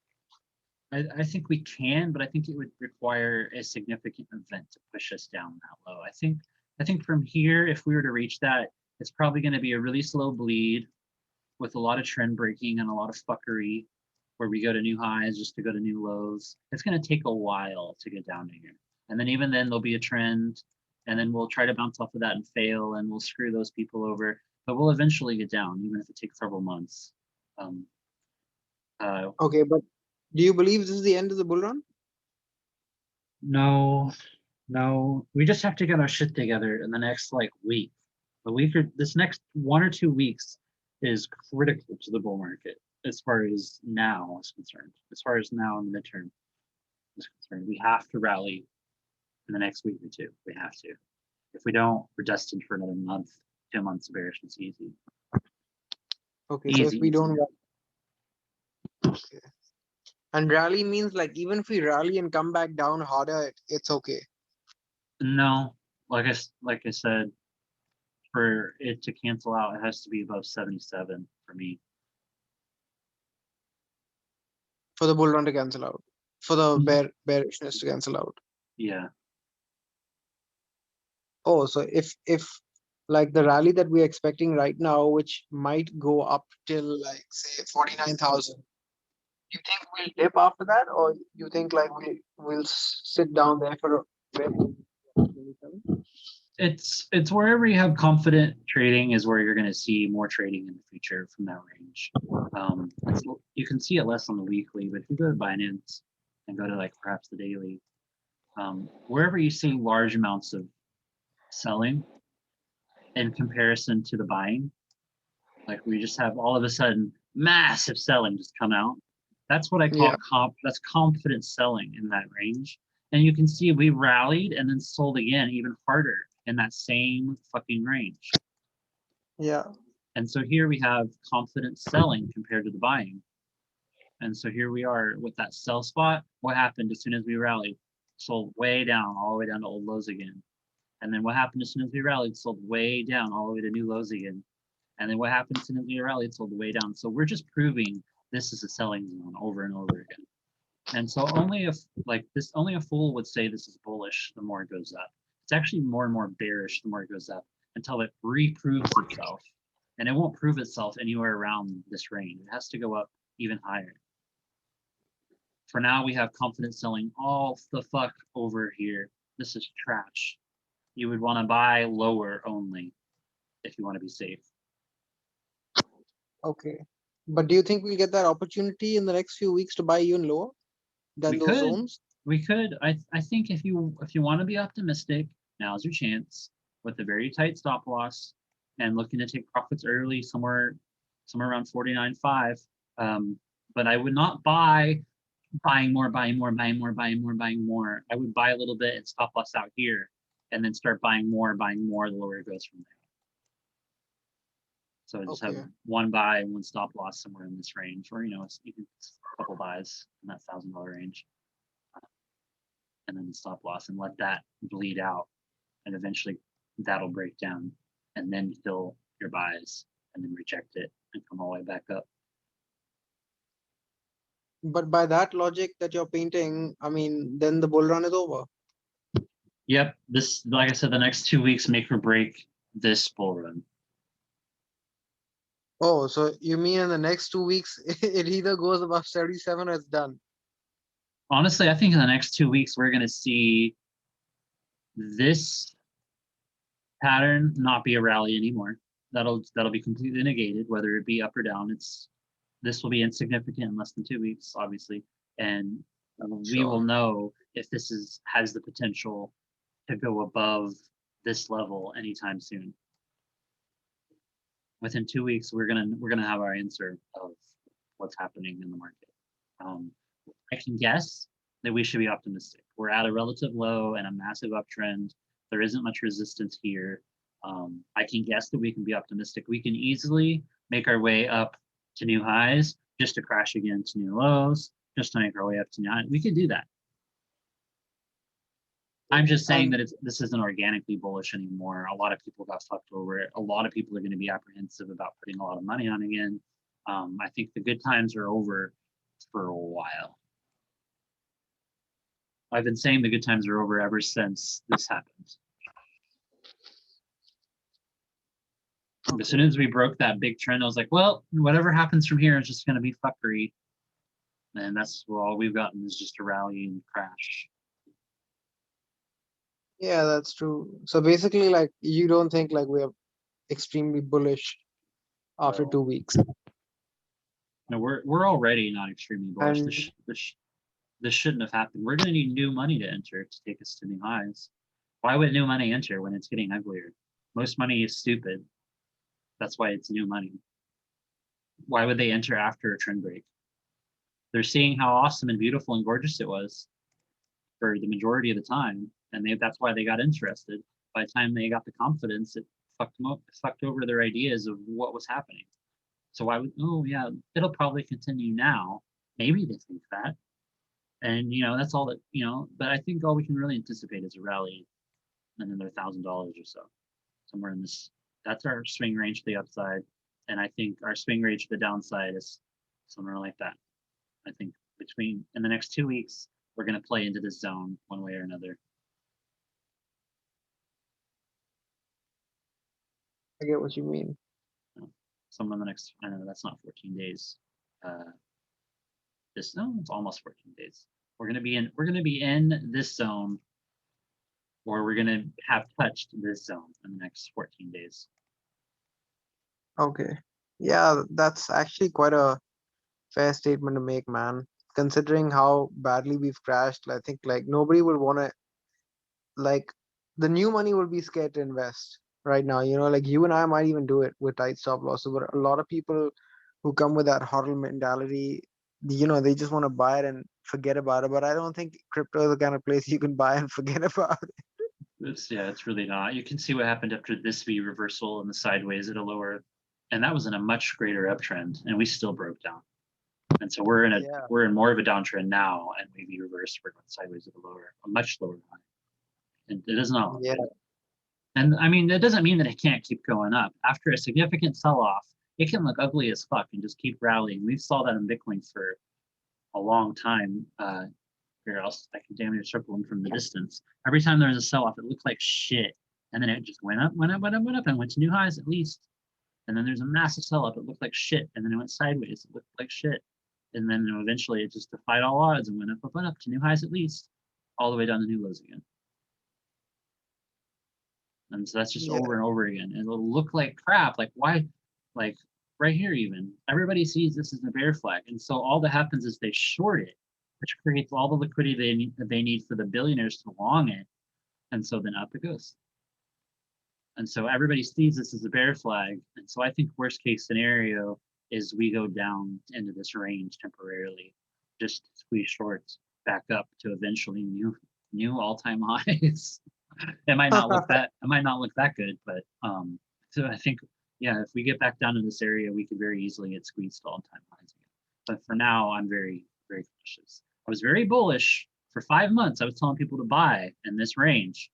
I think we can, but I think it would require a significant event to push us down that low. I think from here, if we were to reach that, it's probably going to be a really slow bleed with a lot of trend breaking and a lot of fuckery, where we go to new highs just to go to new lows. It's going to take a while to get down to here, and then even then there'll be a trend, and then we'll try to bounce off of that and fail, and we'll screw those people over. But we'll eventually get down, even if it takes several months. Okay, but do you believe this is the end of the bull run? No, no, we just have to get our shit together in the next like week. A week or this next 1 or 2 weeks is critical to the bull market as far as now is concerned. As far as now in the midterm is concerned, we have to rally in the next week or two. We have to. If we don't, we're destined for another month, 2 months of bearishness. Easy. Okay, so if Easy. we don't okay. And rally means like even if we rally and come back down harder, it's okay. No, like I said, for it to cancel out, it has to be above 77 for me. For the bull run to cancel out. For the bearishness to cancel out. Yeah. Oh, so if like the rally that we're expecting right now, which might go up till like say 49,000, you think we'll dip after that, or you think like we'll sit down there for a bit? It's wherever you have confident trading is where you're going to see more trading in the future from that range. You can see it less on the weekly, but if you go to Binance and go to like perhaps the daily, wherever you see large amounts of selling in comparison to the buying, like we just have all of a sudden massive selling just come out. That's what I call that's confident selling in that range. And you can see we rallied and then sold again even harder in that same fucking range. Yeah. And so here we have confident selling compared to the buying. And so here we are with that sell spot. What happened as soon as we rallied? Sold way down, all the way down to old lows again. And then what happened as soon as we rallied? Sold way down, all the way to new lows again. And then what happened as soon as we rallied? Sold way down. So we're just proving this is a selling zone over and over again. And so only a fool would say this is bullish the more it goes up. It's actually more and more bearish the more it goes up until it reproves itself. And it won't prove itself anywhere around this range. It has to go up even higher. For now, we have confidence selling all the fuck over here. This is trash. You would want to buy lower only if you want to be safe. Okay. But do you think we'll get that opportunity in the next few weeks to buy even lower than those zones? We could. I think if you want to be optimistic, now's your chance with a very tight stop loss and looking to take profits early, somewhere around 49.5. But I would not buying more. I would buy a little bit and stop loss out here, and then start buying more the lower it goes from there. So I just have one buy and one stop loss somewhere in this range, or it's even a couple buys in that $1,000 range, and then the stop loss, and let that bleed out, and eventually that'll break down, and then fill your buys, and then reject it and come all the way back up. But by that logic that you're painting, I mean, then the bull run is over. Yep, this, like I said, the next 2 weeks make or break this bull run. Oh, so you mean in the next 2 weeks, it either goes above 77 or it's done? Honestly, I think in the next 2 weeks, we're going to see this pattern not be a rally anymore. That'll be completely negated, whether it be up or down. This will be insignificant in less than 2 weeks, obviously. And we will know if this has the potential to go above this level anytime soon. Within 2 weeks, we're gonna have our answer of what's happening in the market. I can guess that we should be optimistic. We're at a relative low and a massive uptrend. There isn't much resistance here. I can guess that we can be optimistic. We can easily make our way up to new highs just to crash again to new lows, just to make our way up to new highs. We could do that. I'm just saying that this isn't organically bullish anymore. A lot of people got fucked over it. A lot of people are going to be apprehensive about putting a lot of money on again. I think the good times are over for a while. I've been saying the good times are over ever since this happened. Okay. As soon as we broke that big trend, I was like, well, whatever happens from here is just going to be fuckery. And that's all we've gotten is just a rally and crash. Yeah, that's true. So basically, like, you don't think like we're extremely bullish after 2 weeks? No, we're already not extremely bullish. This shouldn't have happened. We're going to need new money to enter to take us to new highs. Why would new money enter when it's getting uglier? Most money is stupid. That's why it's new money. Why would they enter after a trend break? They're seeing how awesome and beautiful and gorgeous it was for the majority of the time, and that's why they got interested. By the time they got the confidence, it fucked over their ideas of what was happening. So why would, oh yeah, it'll probably continue now. Maybe they think that. And, that's all that, but I think all we can really anticipate is a rally and another $1,000 or so. Somewhere in this, that's our swing range to the upside. And I think our swing range to the downside is somewhere like that. I think in the next 2 weeks, we're going to play into this zone one way or another. I get what you mean. Somewhere in the next, I know that's not 14 days. It's almost 14 days. We're gonna be in this zone, or we're gonna have touched this zone in the next 14 days. Okay. Yeah, that's actually quite a fair statement to make, man. Considering how badly we've crashed, I think like nobody would want to, like, the new money would be scared to invest right now. Like you and I might even do it with tight stop losses, but a lot of people who come with that hodl mentality, they just want to buy it and forget about it. But I don't think crypto is the kind of place you can buy and forget about it. It's really not. You can see what happened after this V reversal and the sideways at a lower, and that was in a much greater uptrend, and we still broke down. And so we're in more of a downtrend now, and we reversed, we're going sideways at a much lower high. And it is not. Yeah. And I mean, that doesn't mean that it can't keep going up. After a significant sell-off, it can look ugly as fuck and just keep rallying. We saw that in Bitcoin for a long time. Here else, I can damn near circle them from the distance. Every time there was a sell-off, it looked like shit. And then it just went up, and went to new highs at least. And then there's a massive sell-off, it looked like shit. And then it went sideways, it looked like shit. And then eventually it just defied all odds and went up to new highs at least, all the way down to new lows again. And so that's just over and over again. And it'll look like crap. Like, why? Like, right here even. Everybody sees this as a bear flag. And so all that happens is they short it, which creates all the liquidity they need for the billionaires to long it. And so then up it goes. And so everybody sees this as a bear flag. And so I think worst case scenario is we go down into this range temporarily, just squeeze shorts back up to eventually new all-time highs. It might not look that good, but so I think, yeah, if we get back down to this area, we could very easily get squeezed to all-time highs again. But for now, I'm very, very cautious. I was very bullish for 5 months. I was telling people to buy in this range.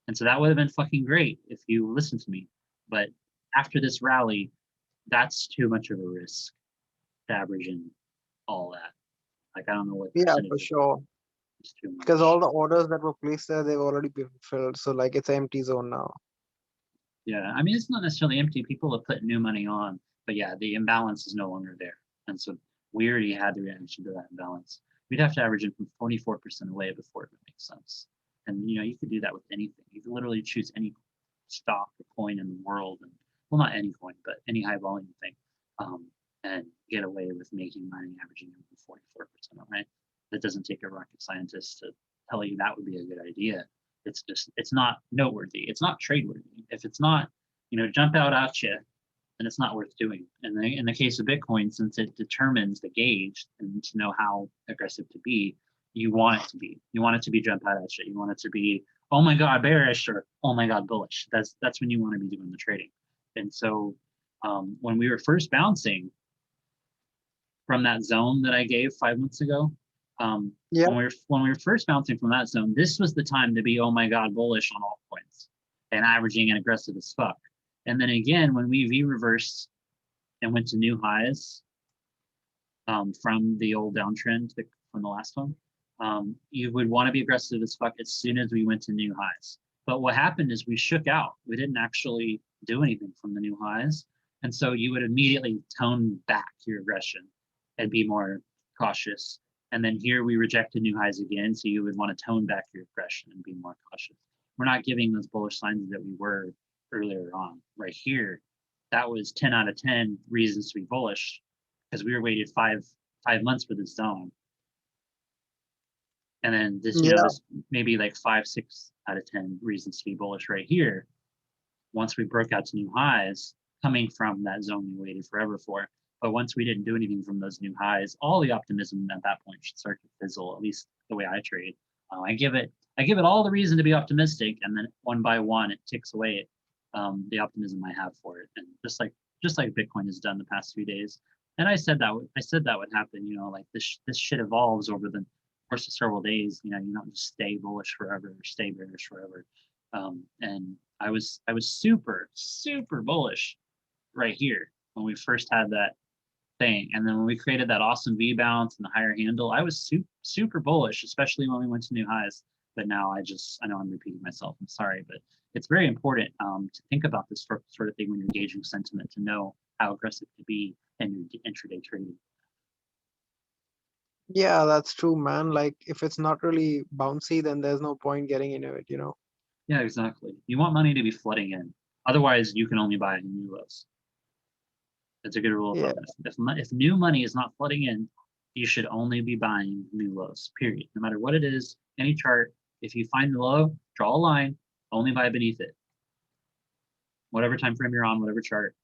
And so that would have been fucking great if you listened to me. But after this rally, that's too much of a risk to average in all that. Like, I don't know what. Yeah, for sure. Because all the orders that were placed there, they've already been filled. So like it's an empty zone now. Yeah, I mean, it's not necessarily empty. People have put new money on, but yeah, the imbalance is no longer there. And so we already had the reaction to that imbalance. We'd have to average in from 44% away before it would make sense. And you could do that with anything. You can literally choose any stock or coin in the world, and well, not any coin, but any high volume thing, and get away with making money averaging in 44% away. That doesn't take a rocket scientist to tell you that would be a good idea. It's not noteworthy. It's not tradeworthy. If it's not, jump out at you, then it's not worth doing. And in the case of Bitcoin, since it determines the gauge and to know how aggressive to be, you want it to be. You want it to be jump out at you. You want it to be, oh my God, bearish, or oh my God, bullish. That's when you want to be doing the trading. And so when we were first bouncing from that zone that I gave 5 months ago, Yeah. when we were first bouncing from that zone, this was the time to be, oh my God, bullish on altcoins and averaging and aggressive as fuck. And then again, when we V-reversed and went to new highs from the old downtrend from the last one, you would want to be aggressive as fuck as soon as we went to new highs. But what happened is we shook out. We didn't actually do anything from the new highs. And so you would immediately tone back your aggression and be more cautious. And then here we rejected new highs again. So you would want to tone back your aggression and be more cautious. We're not giving those bullish signs that we were earlier on. Right here, that was 10 out of 10 reasons to be bullish because we were waited five months for this zone. And then this, you know, this maybe like 5, 6 out of 10 reasons to be bullish right here. Once we broke out to new highs, coming from that zone we waited forever for. But once we didn't do anything from those new highs, all the optimism at that point should start to fizzle, at least the way I trade. I give it all the reason to be optimistic, and then one by one it ticks away the optimism I have for it. And just like Bitcoin has done the past few days. And I said that would happen, you know, like this shit evolves over the course of several days. You know, you don't just stay bullish forever or stay bearish forever. And I was super bullish right here when we first had that thing, and then when we created that awesome V bounce and the higher handle, I was super bullish, especially when we went to new highs. But now I know I'm repeating myself. I'm sorry, but it's very important to think about this sort of thing when you're gauging sentiment, to know how aggressive to be in your intraday trading. Yeah, that's true, man. Like if it's not really bouncy, then there's no point getting into it, you know? Yeah, exactly. You want money to be flooding in. Otherwise, you can only buy new lows. That's a good rule of thumb. If new money is not flooding in, you should only be buying new lows, period. No matter what it is, any chart, if you find the low, draw a line, only buy beneath it. Whatever time frame you're on, whatever chart,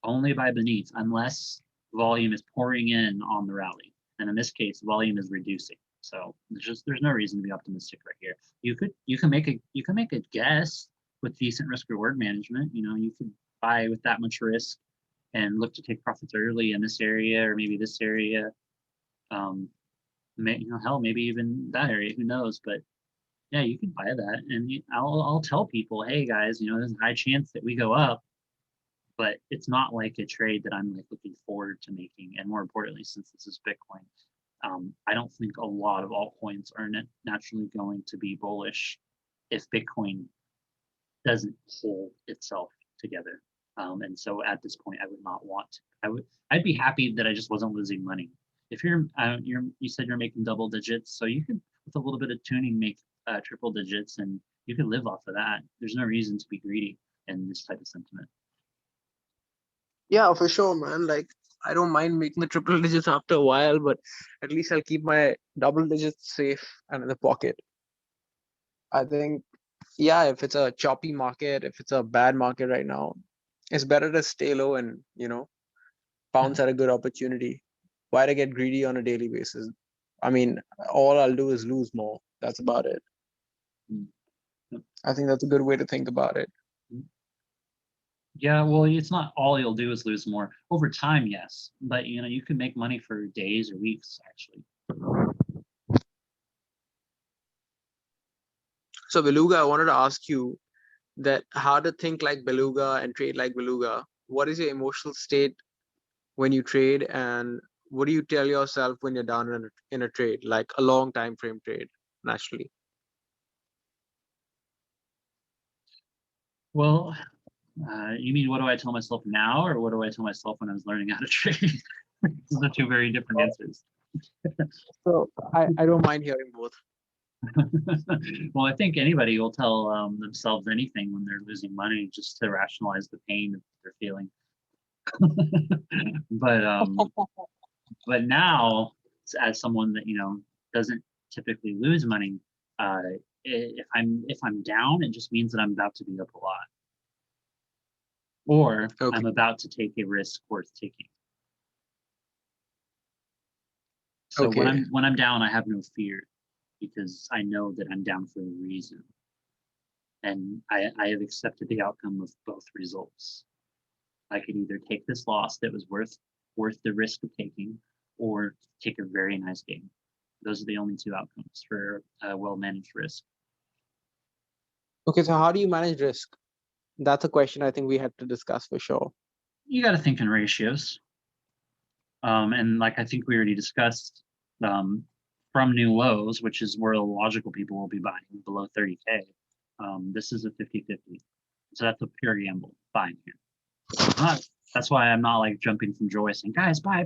only buy beneath, unless volume is pouring in on the rally. And in this case, volume is reducing. So there's no reason to be optimistic right here. You can make a guess with decent risk reward management. You know, you could buy with that much risk and look to take profits early in this area or maybe this area. Hell, maybe even that area. Who knows? But yeah, you can buy that, and I'll tell people, hey guys, you know, there's a high chance that we go up, but it's not like a trade that I'm like looking forward to making. And more importantly, since this is Bitcoin, I don't think a lot of altcoins are naturally going to be bullish if Bitcoin doesn't hold itself together. And so at this point, I would not want to. I'd be happy that I just wasn't losing money. If you said you're making double digits, so you could, with a little bit of tuning, make triple digits, and you could live off of that. There's no reason to be greedy in this type of sentiment. Yeah, for sure, man. Like I don't mind making the triple digits after a while, but at least I'll keep my double digits safe and in the pocket. I think, yeah, if it's a choppy market, if it's a bad market right now, it's better to stay low and, you know, bounce at a good opportunity. Why to get greedy on a daily basis? I mean, all I'll do is lose more. That's about it. I think that's a good way to think about it. Yeah, well, it's not all you'll do is lose more. Over time, yes. But, you know, you can make money for days or weeks, actually. So, Beluga, I wanted to ask you that how to think like Beluga and trade like Beluga. What is your emotional state when you trade, and what do you tell yourself when you're down in a trade, like a long time frame trade, naturally? Well, you mean what do I tell myself now, or what do I tell myself when I was learning how to trade? Those are two very different answers. So I don't mind hearing both. Well, I think anybody will tell themselves anything when they're losing money, just to rationalize the pain that they're feeling. But now, as someone that, you know, doesn't typically lose money, if I'm down, it just means that I'm about to be up a lot, or I'm about to take a risk worth taking. So when I'm down, I have no fear, because I know that I'm down for a reason. And I have accepted the outcome of both results. I could either take this loss that was worth the risk of taking, or take a very nice gain. Those are the only two outcomes for a well-managed risk. Okay, so how do you manage risk? That's a question I think we had to discuss for sure. You got to think in ratios. And like I think we already discussed, from new lows, which is where the logical people will be buying below 30K, this is a 50-50. So that's a pure gamble buying here. That's why I'm not like jumping from joy saying, guys, buy,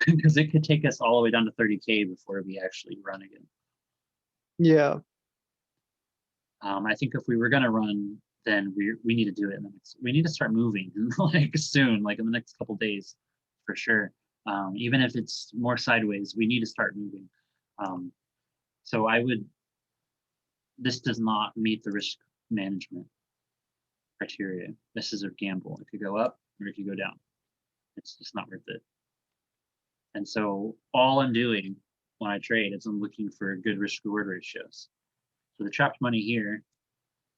because it could take us all the way down to 30K before we actually run again. Yeah. I think if we were going to run, then we need to do it. We need to start moving like soon, like in the next couple days, for sure. Even if it's more sideways, we need to start moving. So this does not meet the risk management criteria. This is a gamble. It could go up or it could go down. It's just not worth it. And so all I'm doing when I trade is I'm looking for good risk reward ratios. So the trapped money here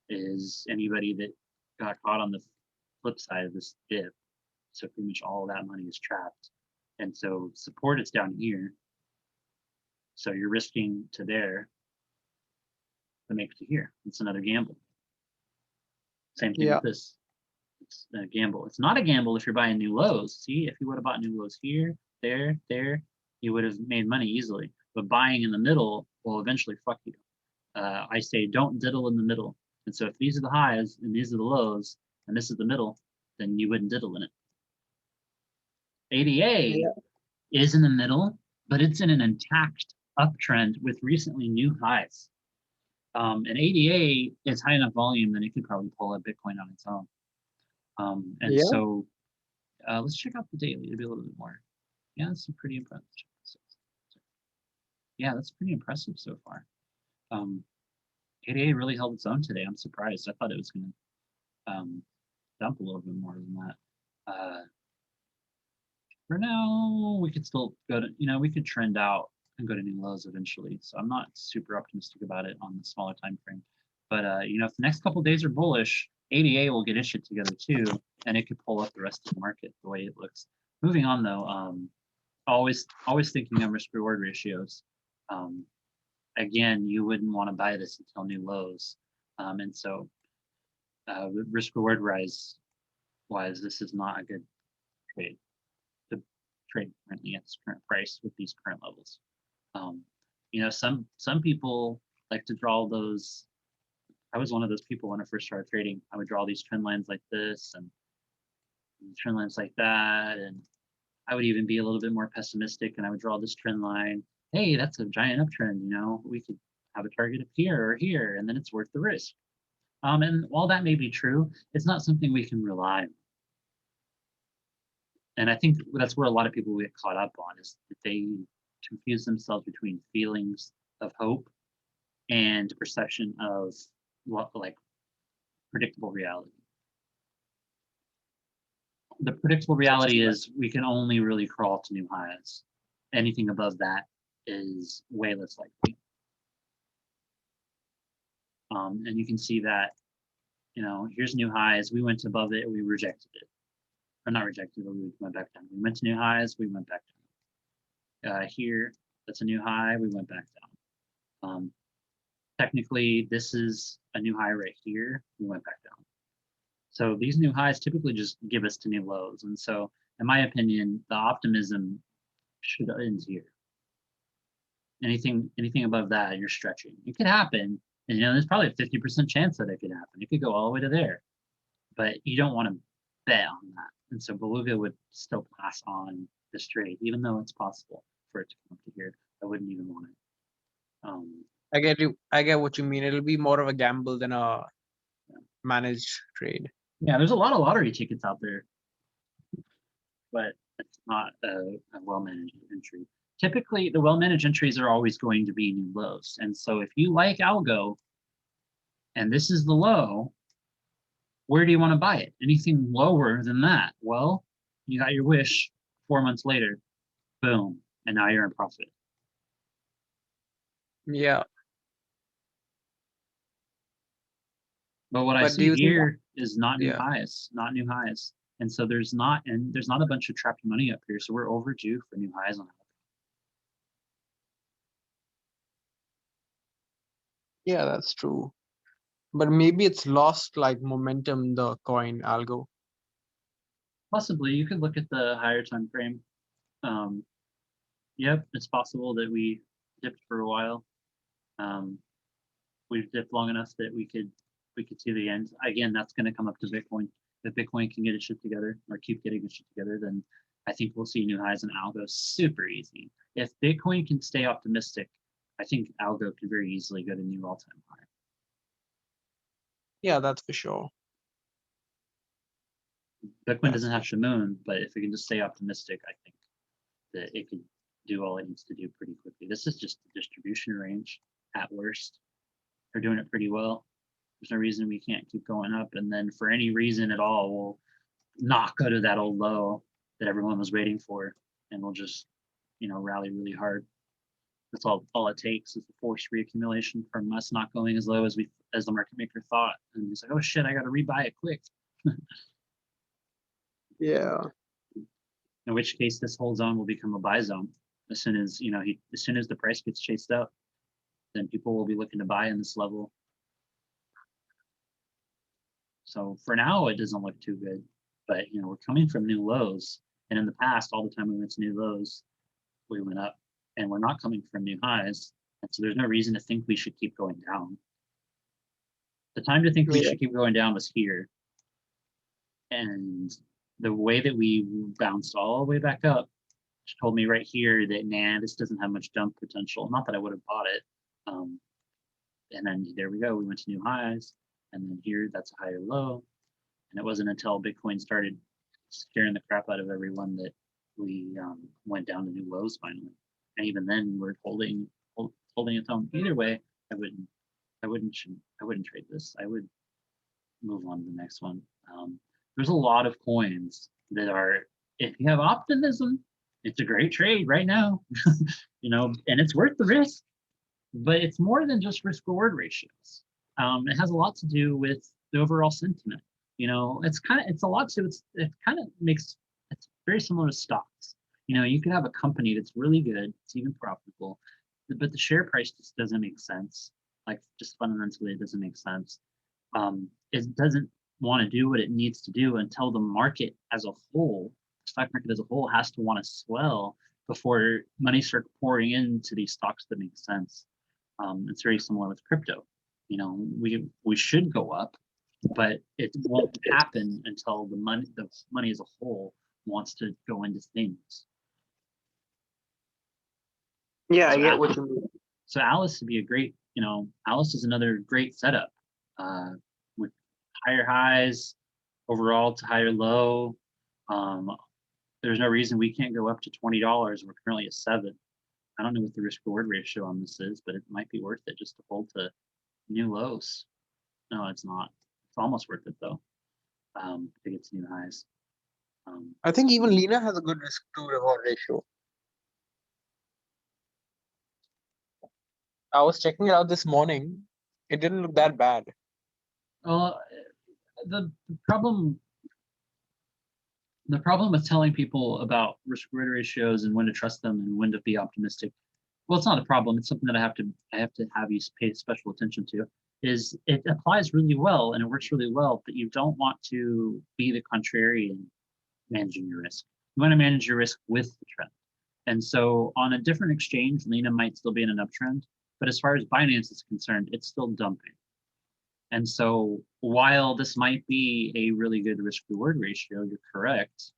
is anybody that got caught on the flip side of this dip. So pretty much all of that money is trapped. And so support is down here. So you're risking to there to make it to here. It's another gamble. Same thing with this. It's a gamble. It's not a gamble if you're buying new lows. See, if you would have bought new lows here, there, you would have made money easily. But buying in the middle will eventually fuck you. I say don't diddle in the middle. And so if these are the highs and these are the lows and this is the middle, then you wouldn't diddle in it. ADA is in the middle, but it's in an intact uptrend with recently new highs. And ADA is high enough volume that it could probably pull a Bitcoin on its own. So let's check out the daily to be a little bit more. Yeah, that's pretty impressive. Yeah, that's pretty impressive so far. ADA really held its own today. I'm surprised. I thought it was going to dump a little bit more than that. For now, we could still go to, we could trend out and go to new lows eventually. So I'm not super optimistic about it on the smaller time frame. But if the next couple of days are bullish, ADA will get its shit together too, and it could pull up the rest of the market the way it looks. Moving on though, always thinking of risk reward ratios. Again, you wouldn't want to buy this until new lows, and so risk reward wise, this is not a good trade to trade currently at this current price with these current levels. Some people like to draw those. I was one of those people when I first started trading. I would draw these trend lines like this and trend lines like that, and I would even be a little bit more pessimistic, and I would draw this trend line. Hey, that's a giant uptrend. We could have a target up here or here, and then it's worth the risk. And while that may be true, it's not something we can rely on. And I think that's where a lot of people get caught up on, is that they confuse themselves between feelings of hope and perception of like predictable reality. The predictable reality is we can only really crawl to new highs. Anything above that is way less likely. And you can see that, here's new highs. We went above it, we rejected it. Or not rejected, but we went back down. We went to new highs, we went back down. Here, that's a new high, we went back down. Technically, this is a new high right here, we went back down. So these new highs typically just give us to new lows. And so, in my opinion, the optimism should end here. Anything above that, you're stretching. It could happen, and there's probably a 50% chance that it could happen. It could go all the way to there, but you don't want to bet on that. And so Beluga would still pass on this trade, even though it's possible for it to come up to here. I wouldn't even want it. I get you. I get what you mean. It'll be more of a gamble than a managed trade. Yeah, there's a lot of lottery tickets out there, but it's not a well-managed entry. Typically, the well-managed entries are always going to be new lows. And so if you like algo, and this is the low, where do you want to buy it? Anything lower than that? Well, you got your wish 4 months later, boom, and now you're in profit. Yeah. But what I But do see you think? here is not new Yeah. highs, not new highs. And so there's not a bunch of trapped money up here. So we're overdue for new highs on algo. Yeah, that's true. But maybe it's lost like momentum, the coin algo. Possibly you could look at the higher time frame. Yep, it's possible that we dipped for a while. We've dipped long enough that we could see the end. Again, that's going to come up to Bitcoin. If Bitcoin can get its shit together or keep getting its shit together, then I think we'll see new highs in algo super easy. If Bitcoin can stay optimistic, I think algo could very easily go to new all-time high. Yeah, that's for sure. Bitcoin doesn't have Shamoon, but if it can just stay optimistic, I think that it could do all it needs to do pretty quickly. This is just the distribution range at worst. They're doing it pretty well. There's no reason we can't keep going up. And then for any reason at all, we'll not go to that old low that everyone was waiting for. And we'll just, rally really hard. That's all it takes is the forced reaccumulation from us not going as low as the market maker thought. And he's like, oh shit, I got to rebuy it quick. Yeah. In which case this whole zone will become a buy zone. As soon as, as soon as the price gets chased up, then people will be looking to buy in this level. So for now, it doesn't look too good, but we're coming from new lows. And in the past, all the time we went to new lows, we went up, and we're not coming from new highs. And so there's no reason to think we should keep going down. The time to think we should keep going down was here. And the way that we bounced all the way back up told me right here that, nah, this doesn't have much dump potential. Not that I would have bought it. And then there we go. We went to new highs. And then here, that's a higher low. And it wasn't until Bitcoin started scaring the crap out of everyone that we went down to new lows finally. And even then, we're holding its own. Either way, I wouldn't trade this. I would move on to the next one. There's a lot of coins that are, if you have optimism, it's a great trade right now, and it's worth the risk. But it's more than just risk reward ratios. It has a lot to do with the overall sentiment. It's very similar to stocks. You could have a company that's really good, it's even profitable, but the share price just doesn't make sense. Like, just fundamentally, it doesn't make sense. It doesn't want to do what it needs to do until the market as a whole, the stock market as a whole, has to want to swell before money starts pouring into these stocks that make sense. It's very similar with crypto. We should go up, but it won't happen until the money as a whole wants to go into things. Yeah, I get what you mean. So Alice would be a great, Alice is another great setup with higher highs overall to higher low. There's no reason we can't go up to $20. We're currently at 7. I don't know what the risk reward ratio on this is, but it might be worth it just to hold to new lows. No, it's not. It's almost worth it though. To get to new highs. I think even Lena has a good risk to reward ratio. I was checking it out this morning. It didn't look that bad. The problem with telling people about risk reward ratios and when to trust them and when to be optimistic, well, it's not a problem. It's something that I have to have you pay special attention to. Is it applies really well and it works really well, but you don't want to be the contrarian managing your risk. You want to manage your risk with the trend. And so on a different exchange, Lena might still be in an uptrend, but as far as Binance is concerned, it's still dumping. And so while this might be a really good risk reward ratio, you're correct.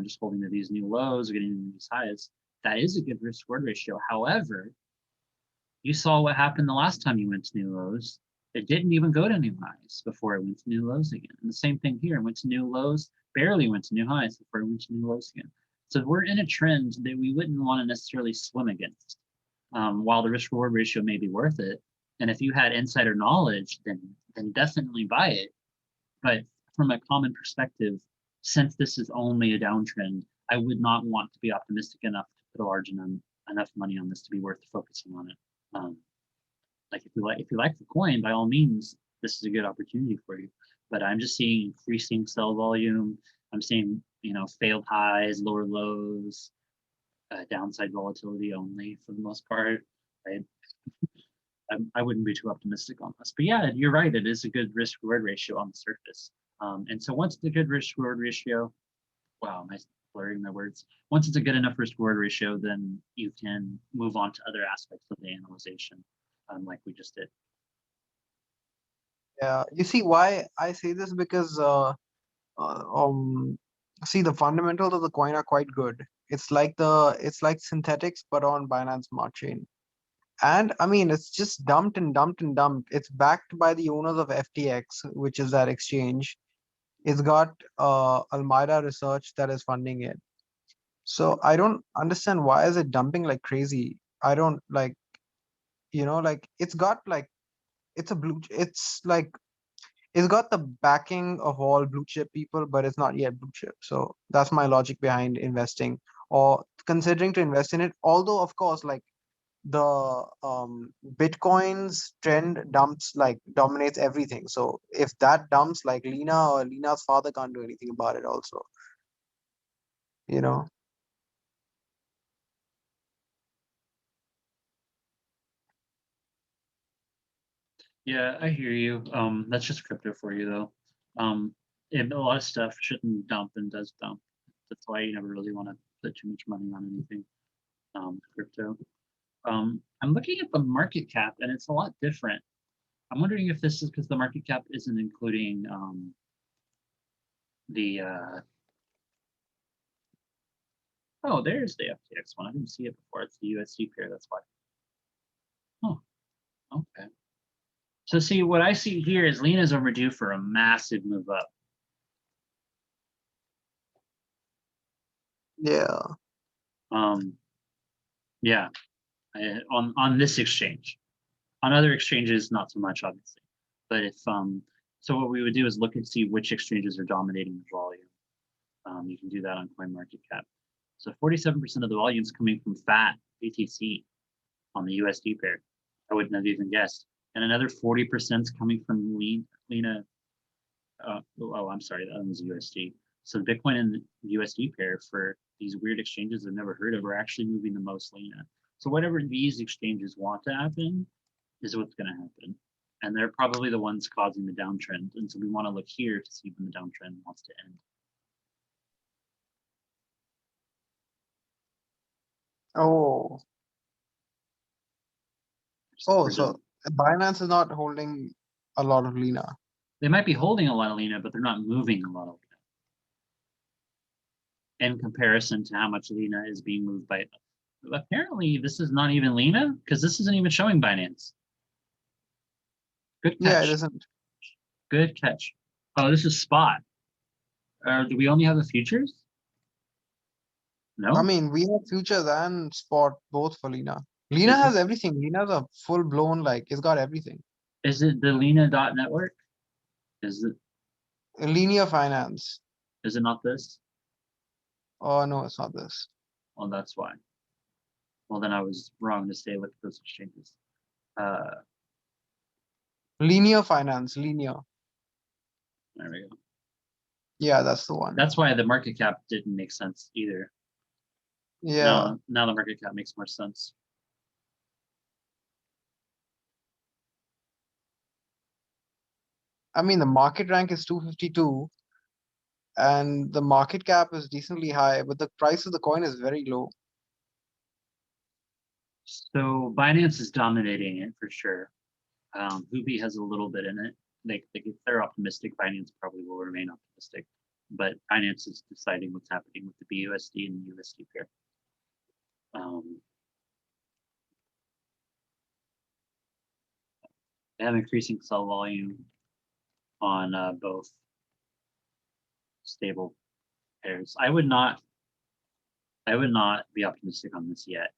Just holding to these new lows, getting to these highs, that is a good risk reward ratio. However, you saw what happened the last time you went to new lows. It didn't even go to new highs before it went to new lows again. And the same thing here, it went to new lows, barely went to new highs before it went to new lows again. So we're in a trend that we wouldn't want to necessarily swim against. While the risk reward ratio may be worth it, and if you had insider knowledge, then definitely buy it. But from a common perspective, since this is only a downtrend, I would not want to be optimistic enough to put enough money on this to be worth focusing on it. If you like the coin, by all means, this is a good opportunity for you. But I'm just seeing increasing sell volume. I'm seeing, failed highs, lower lows, downside volatility only for the most part. Right? I wouldn't be too optimistic on this. But yeah, you're right. It is a good risk reward ratio on the surface. And so once it's a good risk reward ratio, wow, am I blurring my words? Once it's a good enough risk reward ratio, then you can move on to other aspects of the analyzation, like we just did. Yeah, you see why I say this, because see, the fundamentals of the coin are quite good. It's like synthetics, but on Binance Smart Chain. And I mean, it's just dumped and dumped and dumped. It's backed by the owners of FTX, which is that exchange. It's got Almeida Research that is funding it. So I don't understand why is it dumping like crazy. I don't like, like it's got like it's got the backing of all blue chip people, but it's not yet blue chip. So that's my logic behind investing or considering to invest in it. Although, of course, like the Bitcoin's trend dumps like dominates everything. So if that dumps, like Lena or Lena's father can't do anything about it also, you know? Yeah, I hear you. That's just crypto for you though. A lot of stuff shouldn't dump and does dump. That's why you never really want to put too much money on anything. Crypto. I'm looking at the market cap and it's a lot different. I'm wondering if this is because the market cap isn't including the oh, there's the FTX one. I didn't see it before. It's the USD pair. That's why. Oh, okay. So see, what I see here is Lena's overdue for a massive move up. Yeah. Yeah, on this exchange. On other exchanges, not so much, obviously. But if so what we would do is look and see which exchanges are dominating the volume. You can do that on CoinMarketCap. So 47% of the volume is coming from FAT BTC on the USD pair. I wouldn't have even guessed. And another 40% is coming from Lena. Oh, I'm sorry, that was USD. So the Bitcoin and the USD pair for these weird exchanges I've never heard of are actually moving the most Lena. So whatever these exchanges want to happen is what's going to happen. And they're probably the ones causing the downtrend. And so we want to look here to see when the downtrend wants to end. Oh. Oh, so Binance is not holding a lot of Lena. They might be holding a lot of Lena, but they're not moving a lot of Lena in comparison to how much Lena is being moved by. Apparently, this is not even Lena because this isn't even showing Binance. Good catch. Yeah, it isn't. Good catch. Oh, this is spot. Do we only have the futures? No. I mean, we have futures and spot both for Lena. Lena has everything. Lena's a full blown, like, it's got everything. Is it the Lena.network? Is it Linear Finance. Is it not this? Oh, no, it's not this. Well, that's why. Well, then I was wrong to say look at those exchanges. Linear Finance, Linear. There we go. Yeah, that's the one. That's why the market cap didn't make sense either. Yeah. Now the market cap makes more sense. I mean, the market rank is 252 and the market cap is decently high, but the price of the coin is very low. So Binance is dominating it for sure. Huobi has a little bit in it. If they're optimistic, Binance probably will remain optimistic. But Binance is deciding what's happening with the BUSD and the USD pair. They have increasing sell volume on both stable pairs. I would not be optimistic on this yet.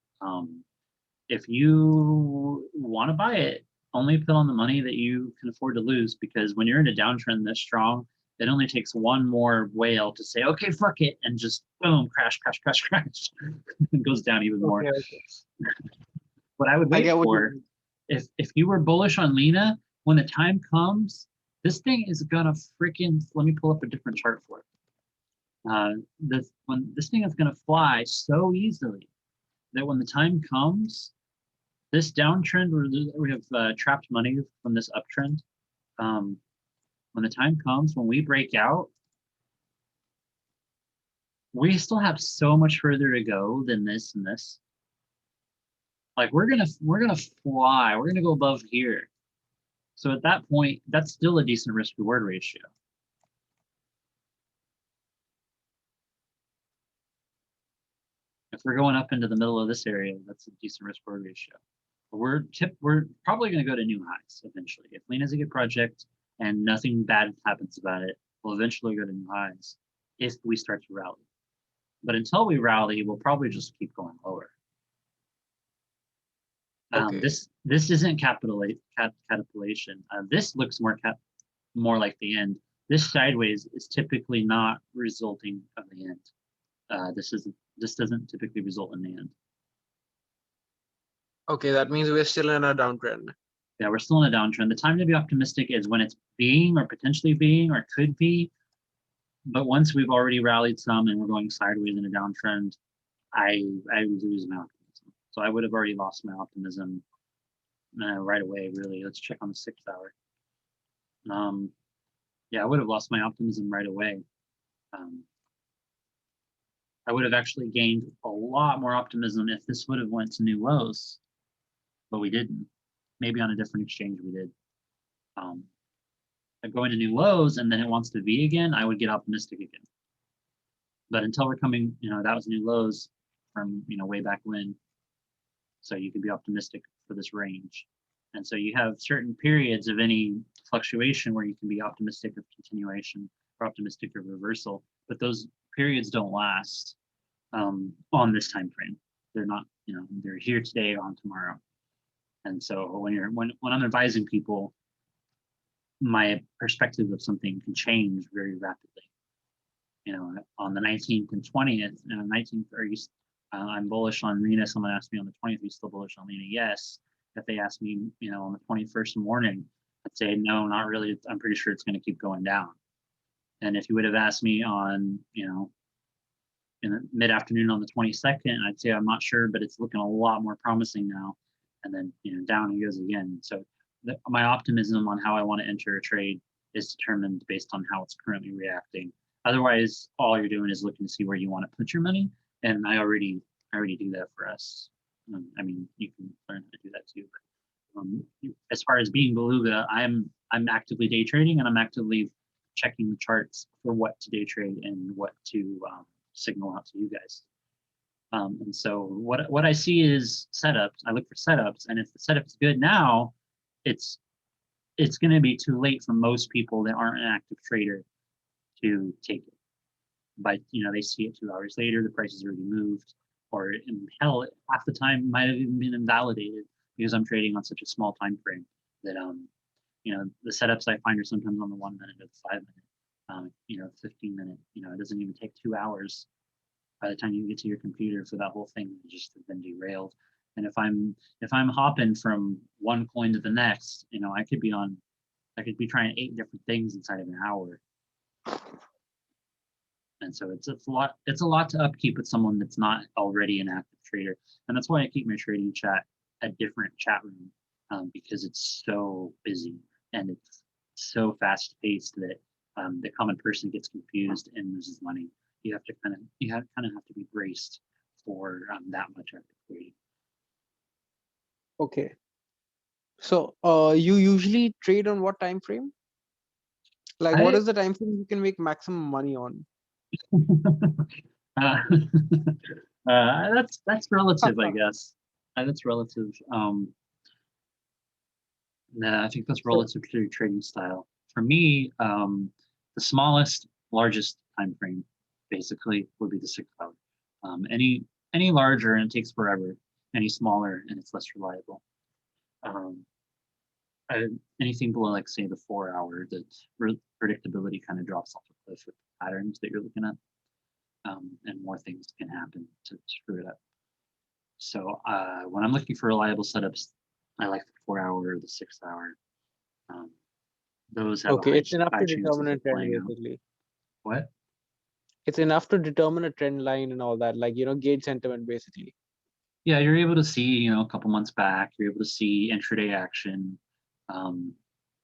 If you want to buy it, only put on the money that you can afford to lose, because when you're in a downtrend this strong, it only takes one more whale to say, okay, fuck it, and just boom, crash. It goes down even more. Okay. What I would wait for, if you were bullish on Lena, when the time comes, this thing is gonna freaking, let me pull up a different chart for it. This thing is gonna fly so easily that when the time comes, this downtrend where we have trapped money from this uptrend, when the time comes, when we break out, we still have so much further to go than this and this. Like we're gonna fly. We're gonna go above here. So at that point, that's still a decent risk reward ratio. If we're going up into the middle of this area, that's a decent risk reward ratio. But we're probably going to go to new highs eventually. If Lena's a good project and nothing bad happens about it, we'll eventually go to new highs if we start to rally. But until we rally, we'll probably just keep going lower. Okay. This isn't catapulation. This looks more like the end. This sideways is typically not resulting of the end. This doesn't typically result in the end. Okay, that means we're still in a downtrend. Yeah, we're still in a downtrend. The time to be optimistic is when it's being or potentially being or could be. But once we've already rallied some and we're going sideways in a downtrend, I lose my optimism. So I would have already lost my optimism right away, really. Let's check on the 6th hour. Yeah, I would have lost my optimism right away. I would have actually gained a lot more optimism if this would have went to new lows, but we didn't. Maybe on a different exchange we did. Going to new lows and then it wants to V again, I would get optimistic again. But until we're coming, that was new lows from, way back when. So you could be optimistic for this range. And so you have certain periods of any fluctuation where you can be optimistic of continuation or optimistic of reversal, but those periods don't last on this time frame. They're not, they're here today, on tomorrow. And so when I'm advising people, my perspective of something can change very rapidly. On the 19th and 20th, 19th, I'm bullish on Lena. Someone asked me on the 20th, are you still bullish on Lena? Yes. If they asked me, on the 21st morning, I'd say, no, not really. I'm pretty sure it's going to keep going down. And if you would have asked me on, in the mid-afternoon on the 22nd, I'd say, I'm not sure, but it's looking a lot more promising now. And then, down it goes again. So my optimism on how I want to enter a trade is determined based on how it's currently reacting. Otherwise, all you're doing is looking to see where you want to put your money. And I already do that for us. I mean, you can learn how to do that too. But, as far as being beluga, I'm actively day trading and I'm actively checking the charts for what to day trade and what to signal out to you guys. And so what I see is setups. I look for setups, and if the setup's good now, it's going to be too late for most people that aren't an active trader to take it. But they see it 2 hours later, the price has already moved, or hell, half the time might have even been invalidated because I'm trading on such a small time frame that the setups I find are sometimes on the 1 minute or the 5 minute, 15 minute. It doesn't even take 2 hours by the time you get to your computer for that whole thing to just have been derailed. And if I'm hopping from one coin to the next, I could be trying 8 different things inside of an hour. And so it's a lot to upkeep with someone that's not already an active trader. And that's why I keep my trading chat a different chat room, because it's so busy and it's so fast paced that the common person gets confused and loses money. You have to kind of have to be braced for that much active trading. Okay. So you usually trade on what time frame? Like what is the time frame you can make maximum money on? That's relative, I guess. That's relative. I think that's relative to your trading style. For me, the smallest, largest time frame basically would be the 6 hour. Any larger and it takes forever. Any smaller and it's less reliable. Anything below, like say the 4 hour, the predictability kind of drops off a cliff with the patterns that you're looking at, and more things can happen to screw it up. So when I'm looking for reliable setups, I like the 4 hour or the 6 hour. those have Okay, it's enough high to chances determine a of trend playing out. basically. What? It's enough to determine a trend line and all that, like, gauge sentiment basically. Yeah, you're able to see, a couple months back, you're able to see intraday action.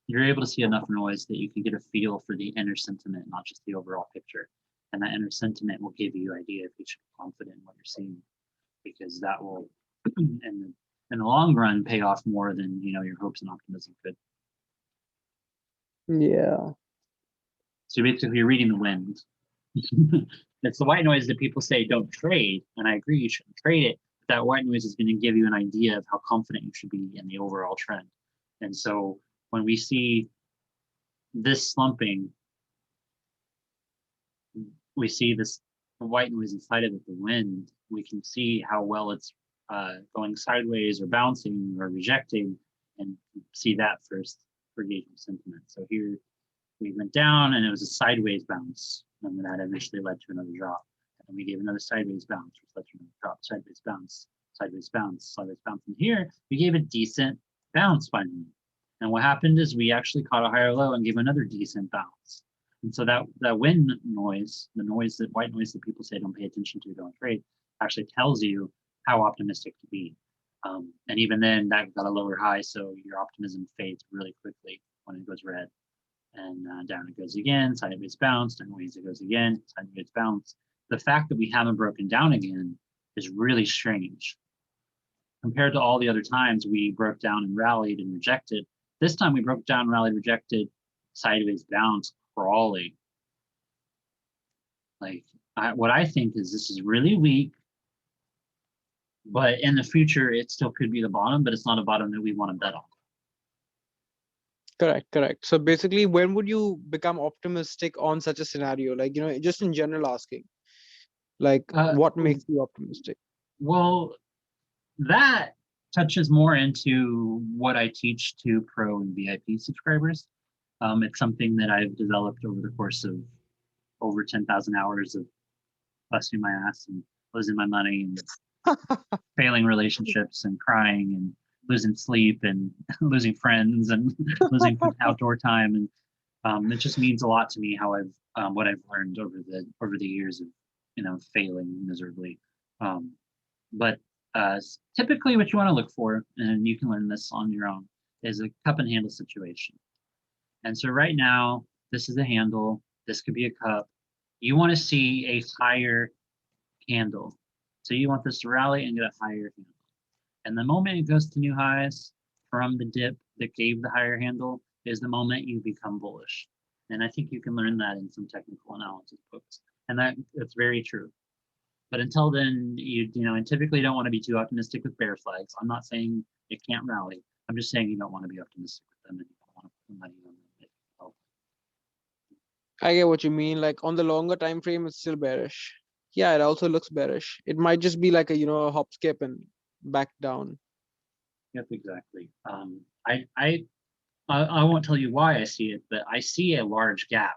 You're able to see enough noise that you can get a feel for the inner sentiment, not just the overall picture. And that inner sentiment will give you an idea if you should be confident in what you're seeing, because that will, in the long run, pay off more than your hopes and optimism could. Yeah. So basically, you're reading the wind. It's the white noise that people say don't trade, and I agree you shouldn't trade it. But that white noise is going to give you an idea of how confident you should be in the overall trend. And so when we see this slumping, we see this white noise inside of it, the wind. We can see how well it's going sideways or bouncing or rejecting, and see that first for gauging sentiment. So here we went down, and it was a sideways bounce, and that eventually led to another drop. And we gave another sideways bounce, which led to another drop. Sideways bounce, sideways bounce, sideways bounce. And here we gave a decent bounce finally. And what happened is we actually caught a higher low and gave another decent bounce. And so that wind noise, the noise, that white noise that people say don't pay attention to, don't trade, actually tells you how optimistic to be. And even then, that got a lower high, so your optimism fades really quickly when it goes red. And down it goes again, sideways bounce, sideways it goes again, sideways bounce. The fact that we haven't broken down again is really strange. Compared to all the other times we broke down and rallied and rejected, this time we broke down, rallied, rejected, sideways bounce, crawling. Like, what I think is this is really weak, but in the future it still could be the bottom, but it's not a bottom that we want to bet on. Correct. So basically, when would you become optimistic on such a scenario? Like, just in general asking, like, what makes you optimistic? Well, that touches more into what I teach to Pro and VIP subscribers. It's something that I've developed over the course of over 10,000 hours of busting my ass and losing my money and failing relationships and crying and losing sleep and losing friends and losing outdoor time. And it just means a lot to me how what I've learned over the years of failing miserably. But typically what you want to look for, and you can learn this on your own, is a cup and handle situation. And so right now, this is a handle, this could be a cup. You want to see a higher handle. So you want this to rally and get a higher handle. And the moment it goes to new highs from the dip that gave the higher handle is the moment you become bullish. And I think you can learn that in some technical analysis books. And that's very true. But until then, you typically don't want to be too optimistic with bear flags. I'm not saying it can't rally. I'm just saying you don't want to be optimistic with them and you don't want to put money on them. I get what you mean. Like, on the longer time frame, it's still bearish. Yeah, it also looks bearish. It might just be like a hop, skip, and back down. Yep, exactly. I won't tell you why I see it, but I see a large gap,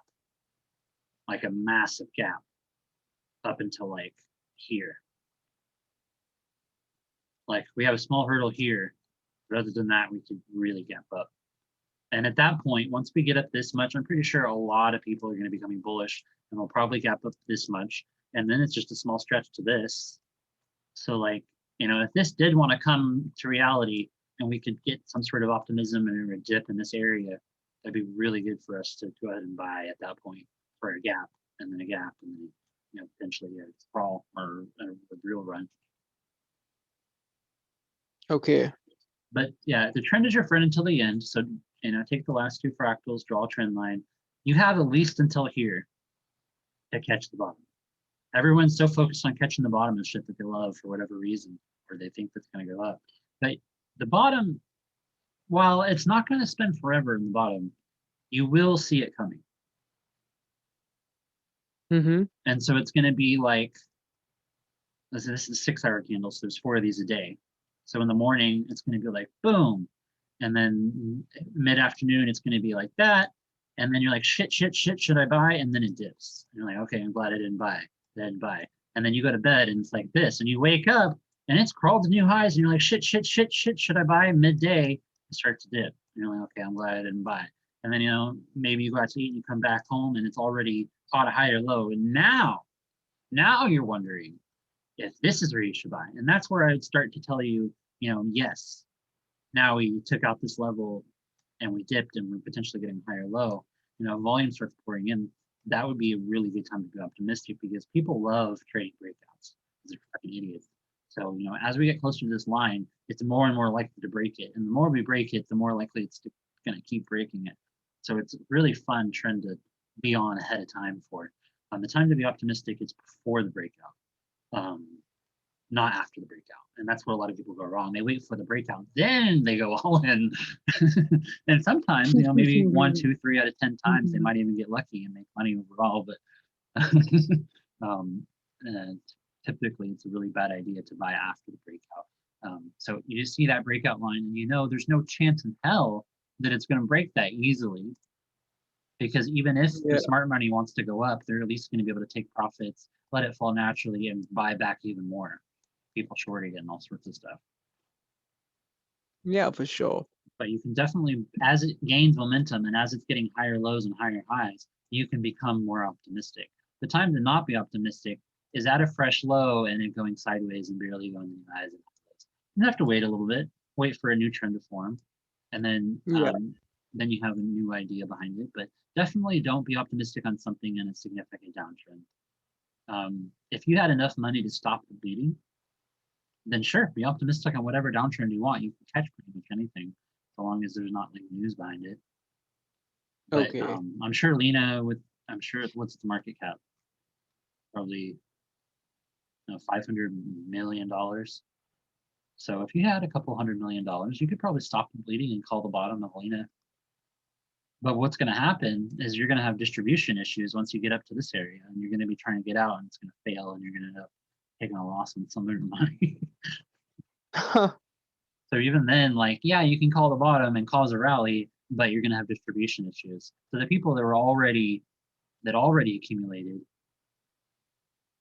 like a massive gap, up until like here. Like we have a small hurdle here, but other than that, we could really gap up. And at that point, once we get up this much, I'm pretty sure a lot of people are going to be becoming bullish, and we'll probably gap up this much. And then it's just a small stretch to this. So like, if this did want to come to reality and we could get some sort of optimism and a dip in this area, that'd be really good for us to go ahead and buy at that point for a gap and then a gap and then, potentially a crawl or a real run. Okay. But yeah, the trend is your friend until the end. So, take the last two fractals, draw a trend line. You have at least until here to catch the bottom. Everyone's so focused on catching the bottom of shit that they love for whatever reason, or they think that's going to go up. But the bottom, while it's not going to spend forever in the bottom, you will see it coming. Mm-hmm. And so it's going to be like, this is a 6-hour candle, so there's 4 of these a day. So in the morning, it's going to be like, boom. And then mid-afternoon, it's going to be like that. And then you're like, shit, should I buy? And then it dips. And you're like, okay, I'm glad I didn't buy. And then you go to bed and it's like this. And you wake up and it's crawled to new highs. And you're like, shit, should I buy? Midday, it starts to dip. And you're like, okay, I'm glad I didn't buy. And then, you know, maybe you go out to eat and you come back home and it's already caught a higher low. And now you're wondering if this is where you should buy. And that's where I'd start to tell you, you know, yes, now we took out this level and we dipped and we're potentially getting higher low. You know, volume starts pouring in. That would be a really good time to be optimistic because people love trading breakouts. They're fucking idiots. So, you know, as we get closer to this line, it's more and more likely to break it. And the more we break it, the more likely it's going to keep breaking it. So it's a really fun trend to be on ahead of time for. The time to be optimistic is before the breakout, not after the breakout. And that's where a lot of people go wrong. They wait for the breakout, then they go all in. And sometimes, you know, maybe 1, 2, 3 out of 10 times, they might even get lucky and make money overall. But typically, it's a really bad idea to buy after the breakout. So you just see that breakout line and you know there's no chance in hell that it's going to break that easily. Because even if the smart money wants to go up, they're at least going to be able to take profits, let it fall naturally, and buy back even more. People shorting it and all sorts of stuff. Yeah, for sure. But you can definitely, as it gains momentum and as it's getting higher lows and higher highs, you can become more optimistic. The time to not be optimistic is at a fresh low and then going sideways and barely going to highs. You have to wait a little bit, wait for a new trend to form, and then then you have a new idea behind it. But definitely don't be optimistic on something in a significant downtrend. If you had enough money to stop the bleeding, then sure, be optimistic on whatever downtrend you want. You can catch pretty much anything, so long as there's not like news behind it. But I'm sure Lena I'm sure what's the market cap? Probably $500 million. So if you had a couple $100 million, you could probably stop the bleeding and call the bottom of Lena. But what's going to happen is you're going to have distribution issues once you get up to this area, and you're going to be trying to get out, and it's going to fail, and you're going to end up taking a loss on some of your money. So even then, like, yeah, you can call the bottom and cause a rally, but you're going to have distribution issues. So the people that were already accumulated,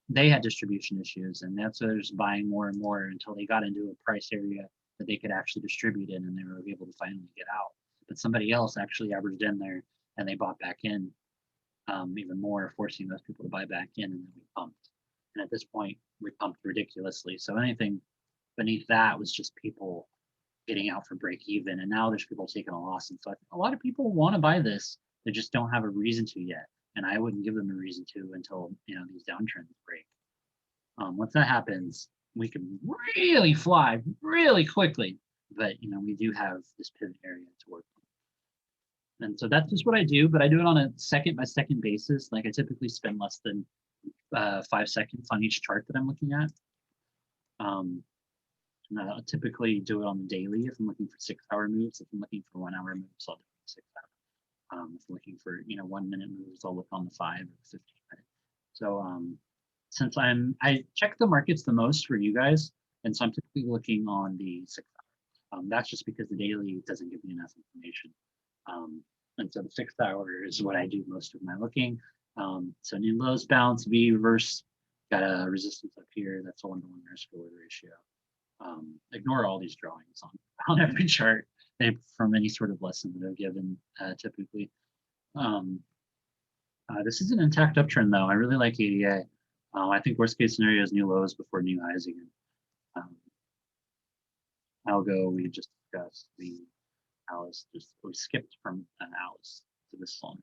they had distribution issues, and that's why they're just buying more and more until they got into a price area that they could actually distribute in, and they were able to finally get out. But somebody else actually averaged in there, and they bought back in even more, forcing those people to buy back in, and then we pumped. And at this point, we pumped ridiculously. So anything beneath that was just people getting out for break even, and now there's people taking a loss. And so I think a lot of people want to buy this, they just don't have a reason to yet. And I wouldn't give them a reason to until, you know, these downtrends break. Once that happens, we can really fly really quickly. But, you know, we do have this pivot area to work on. And so that's just what I do, but I do it on a second by second basis. Like I typically spend less than 5 seconds on each chart that I'm looking at. And I'll typically do it on the daily if I'm looking for 6-hour moves. If I'm looking for 1-hour moves, I'll do 6 hours. If I'm looking for 1-minute moves, I'll look on the 5 or 15 minute. So since I check the markets the most for you guys, and so I'm typically looking on the 6 hour. That's just because the daily doesn't give me enough information. And so the 6 hour is what I do most of my looking. So new lows bounce, V reverse, got a resistance up here. That's a 1-to-1 risk reward ratio. Ignore all these drawings on every chart from any sort of lesson that I've given typically. This is an intact uptrend though. I really like ADA. I think worst case scenario is new lows before new highs again. Algo, we just discussed. The Alice, we skipped from an Alice to this long.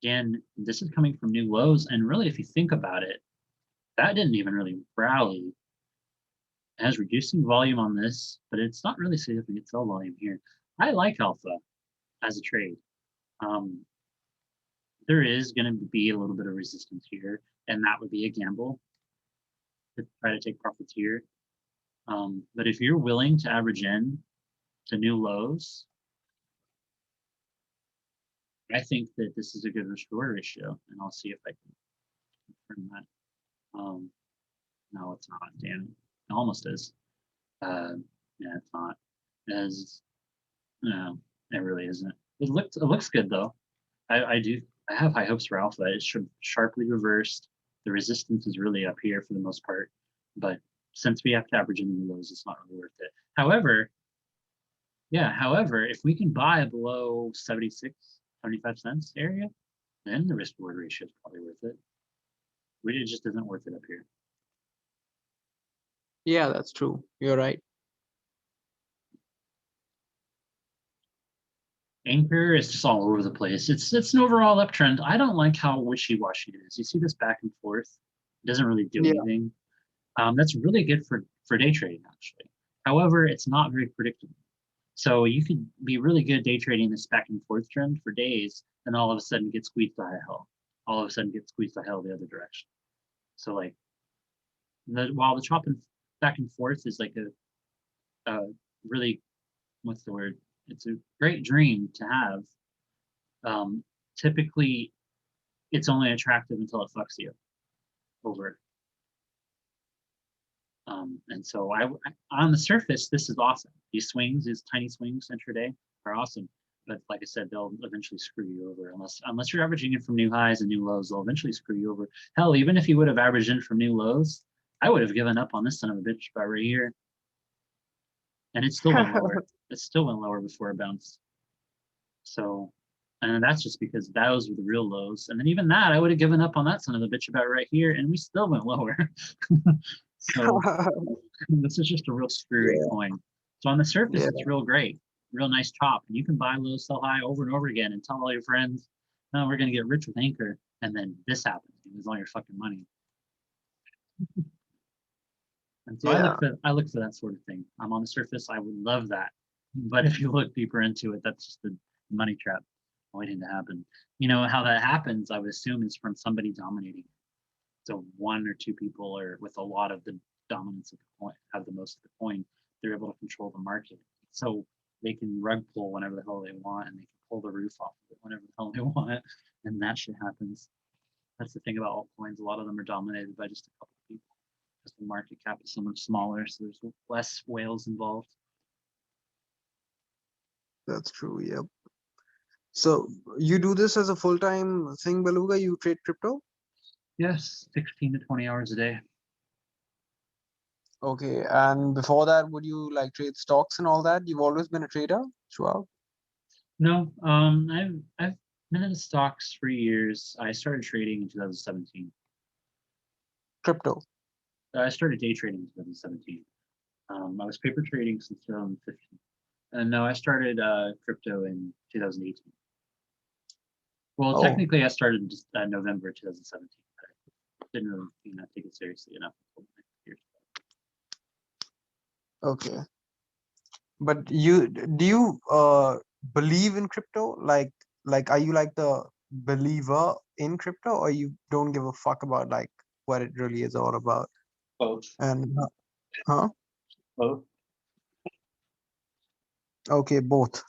Again, this is coming from new lows, and really, if you think about it, that didn't even really rally. It has reducing volume on this, but it's not really significant sell volume here. I like alpha as a trade. There is going to be a little bit of resistance here, and that would be a gamble to try to take profits here. But if you're willing to average in to new lows, I think that this is a good risk reward ratio, and I'll see if I can confirm that. No, it's not. Damn it. It almost is. Yeah, it's not. No, it really isn't. It looks good though. I have high hopes for alpha. It should sharply reversed. The resistance is really up here for the most part, but since we have to average in the lows, it's not really worth it. However, Yeah, however, if we can buy below 76, 75 cents area, then the risk reward ratio is probably worth it. It just isn't worth it up here. Yeah, that's true. You're right. Anchor is just all over the place. It's an overall uptrend. I don't like how wishy-washy it is. You see this back and forth. It doesn't really do Yeah. anything. That's really good for day trading, actually. However, it's not very predictable. So you could be really good day trading this back and forth trend for days, and all of a sudden get squeezed to high hell. All of a sudden get squeezed to hell the other direction. So like, while the chopping back and forth is like a really, what's the word? It's a great dream to have. Typically, it's only attractive until it fucks you over. And so on the surface, this is awesome. These swings, these tiny swings intraday are awesome. But like I said, they'll eventually screw you over unless you're averaging in from new highs and new lows. They'll eventually screw you over. Hell, even if you would have averaged in from new lows, I would have given up on this son of a bitch about right here. And it still went lower. It still went lower before it bounced. So, and that's just because those were the real lows. And then even that, I would have given up on that son of a bitch about right here, and we still went lower. So this is just a real screwy Yeah. coin. So on the surface, Yeah. it's real great, real nice chop. And you can buy low, sell high over and over again and tell all your friends, no, we're going to get rich with Anchor. And then this happens. You lose all your fucking money. And so Yeah. I look for that sort of thing. I'm on the surface, I would love that. But if you look deeper into it, that's just a money trap waiting to happen. You know, how that happens, I would assume, is from somebody dominating. So one or two people are with a lot of the dominance of the coin, have the most of the coin, they're able to control the market. So they can rug pull whenever the hell they want, and they can pull the roof off of it whenever the hell they want, and that shit happens. That's the thing about altcoins. A lot of them are dominated by just a couple of people, because the market cap is so much smaller, so there's less whales involved. That's true. Yep. So you do this as a full-time thing, Beluga? You trade crypto? Yes, 16 to 20 hours a day. Okay. And before that, would you like trade stocks and all that? You've always been a trader throughout? No, I've been in stocks for years. I started trading in 2017. Crypto. I started day trading in 2017. I was paper trading since 2015. And no, I started crypto in 2018. Well, Oh, technically, I started in just November 2017, but I didn't really, take it seriously enough until next year. okay. But do you believe in crypto? Like are you like the believer in crypto, or you don't give a fuck about like what it really is all about? Both. And huh? Both. Okay, both.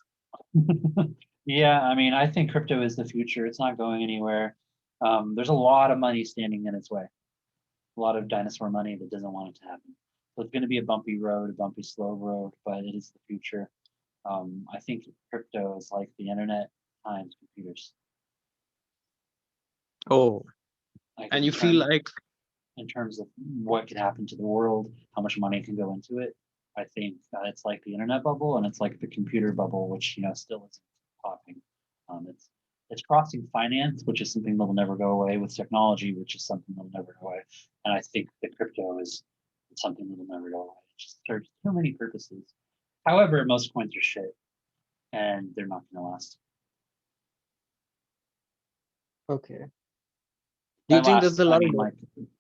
Yeah, I mean, I think crypto is the future. It's not going anywhere. There's a lot of money standing in its way. A lot of dinosaur money that doesn't want it to happen. So it's going to be a bumpy road, a bumpy, slow road, but it is the future. I think crypto is like the internet times computers. Oh, Like and you feel like in terms of what could happen to the world, how much money can go into it. I think it's like the internet bubble and it's like the computer bubble, which still isn't popping. It's crossing finance, which is something that will never go away, with technology, which is something that will never go away. And I think that crypto is something that will never go away. It just serves too many purposes. However, most coins are shit, and they're not going to last. okay. Do By you think there's last, a I lot of mean like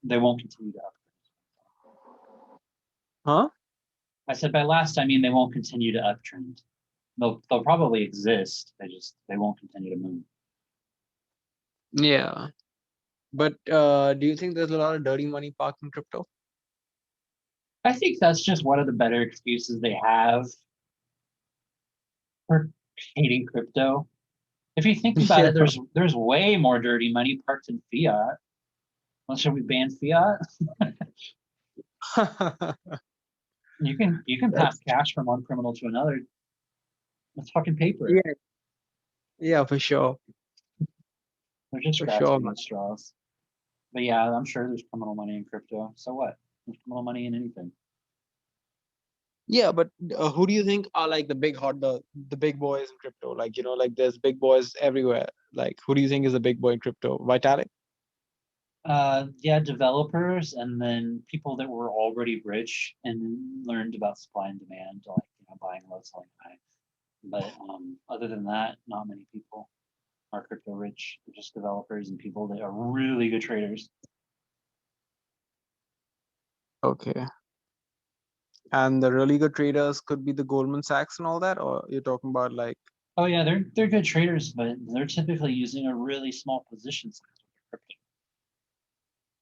they won't continue to uptrend. huh? I said by last, I mean they won't continue to uptrend. They'll probably exist. They won't continue to move. Yeah. But do you think there's a lot of dirty money parked in crypto? I think that's just one of the better excuses they have for hating crypto. If you think about Yeah. it, there's way more dirty money parked in fiat. Well, should we ban fiat? You can pass That's cash from one criminal to another. It's fucking paper. yeah, yeah, for sure. They're just For sure, grasping man. at straws. But yeah, I'm sure there's criminal money in crypto. So what? There's criminal money in anything. Yeah, but who do you think are like the big hot the big boys in crypto? Like, you know, like there's big boys everywhere. Like, who do you think is a big boy in crypto? Vitalik? Yeah, developers and then people that were already rich and learned about supply and demand, like buying low, selling high. But other than that, not many people are crypto rich. They're just developers and people that are really good traders. Okay. And the really good traders could be the Goldman Sachs and all that, or you're talking about like, Oh yeah, they're good traders, but they're typically using a really small position size with their crypto,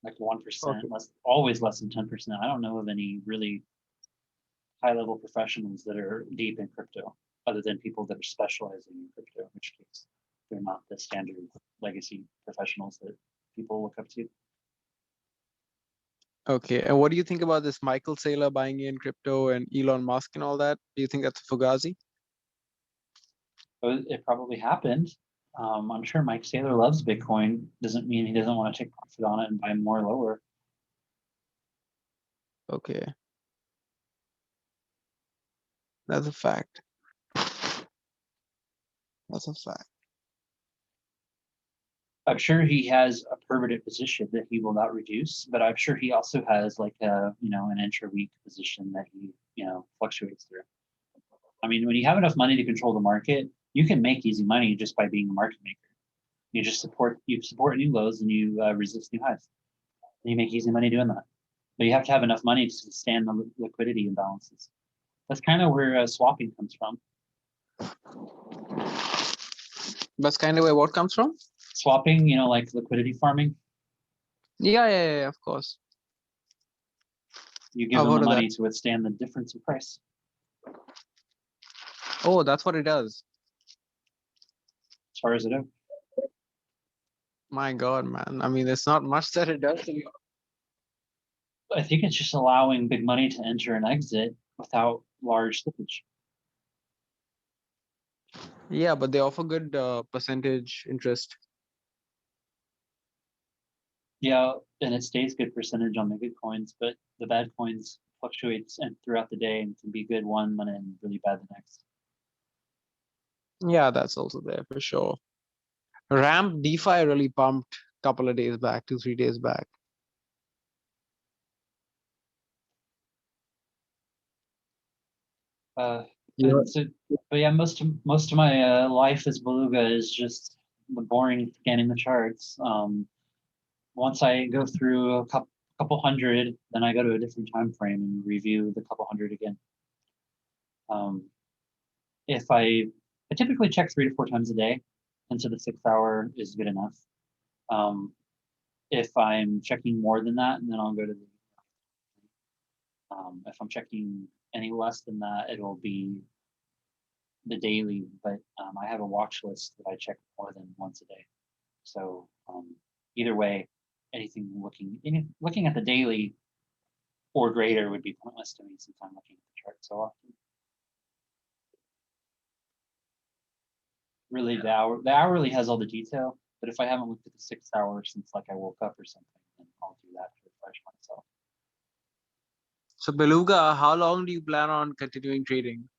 like 1%, okay, always less than 10%. I don't know of any really high level professionals that are deep in crypto, other than people that are specializing in crypto, in which case they're not the standard legacy professionals that people look up to. okay. And what do you think about this Michael Saylor buying in crypto and Elon Musk and all that? Do you think that's a fugazi? But it probably happened. I'm sure Mike Saylor loves Bitcoin. Doesn't mean he doesn't want to take profit on it and buy more lower. Okay, that's a fact. That's a fact. I'm sure he has a permanent position that he will not reduce, but I'm sure he also has like a an intra-week position that he fluctuates through. I mean, when you have enough money to control the market, you can make easy money just by being a market maker. You support new lows and you resist new highs. And you make easy money doing that. But you have to have enough money to sustain the liquidity imbalances. That's kind of where swapping comes from. That's kind of where what comes from? Swapping, like liquidity farming. Yeah, of course. You give I've them heard the of that. money to withstand the difference in price. Oh, that's what it does. As far as it is. My God, man. I mean, there's not much that it does to be. I think it's just allowing big money to enter and exit without large slippage. Yeah, but they offer good percentage interest. Yeah, and it stays good percentage on the good coins, but the bad coins fluctuates and throughout the day and can be good one and then really bad the next. Yeah, that's also there for sure. Ramp DeFi really pumped a couple of days back, 2, 3 days back. Yeah. And so, but yeah, most of my life as beluga is just the boring scanning the charts. Once I go through a couple hundred, then I go to a different time frame and review the couple hundred again. If I typically check 3 to 4 times a day, and so the 6 hour is good enough. If I'm checking more than that, then I'll go to the. If I'm checking any less than that, it'll be the daily. But I have a watch list that I check more than once a day. So either way, anything looking at the daily or greater would be pointless to me since I'm looking at the chart so often. Really, the hourly has all the detail, but if I haven't looked at the 6 hour since like I woke up or something, then I'll do that to refresh myself. So Beluga, how long do you plan on continuing trading?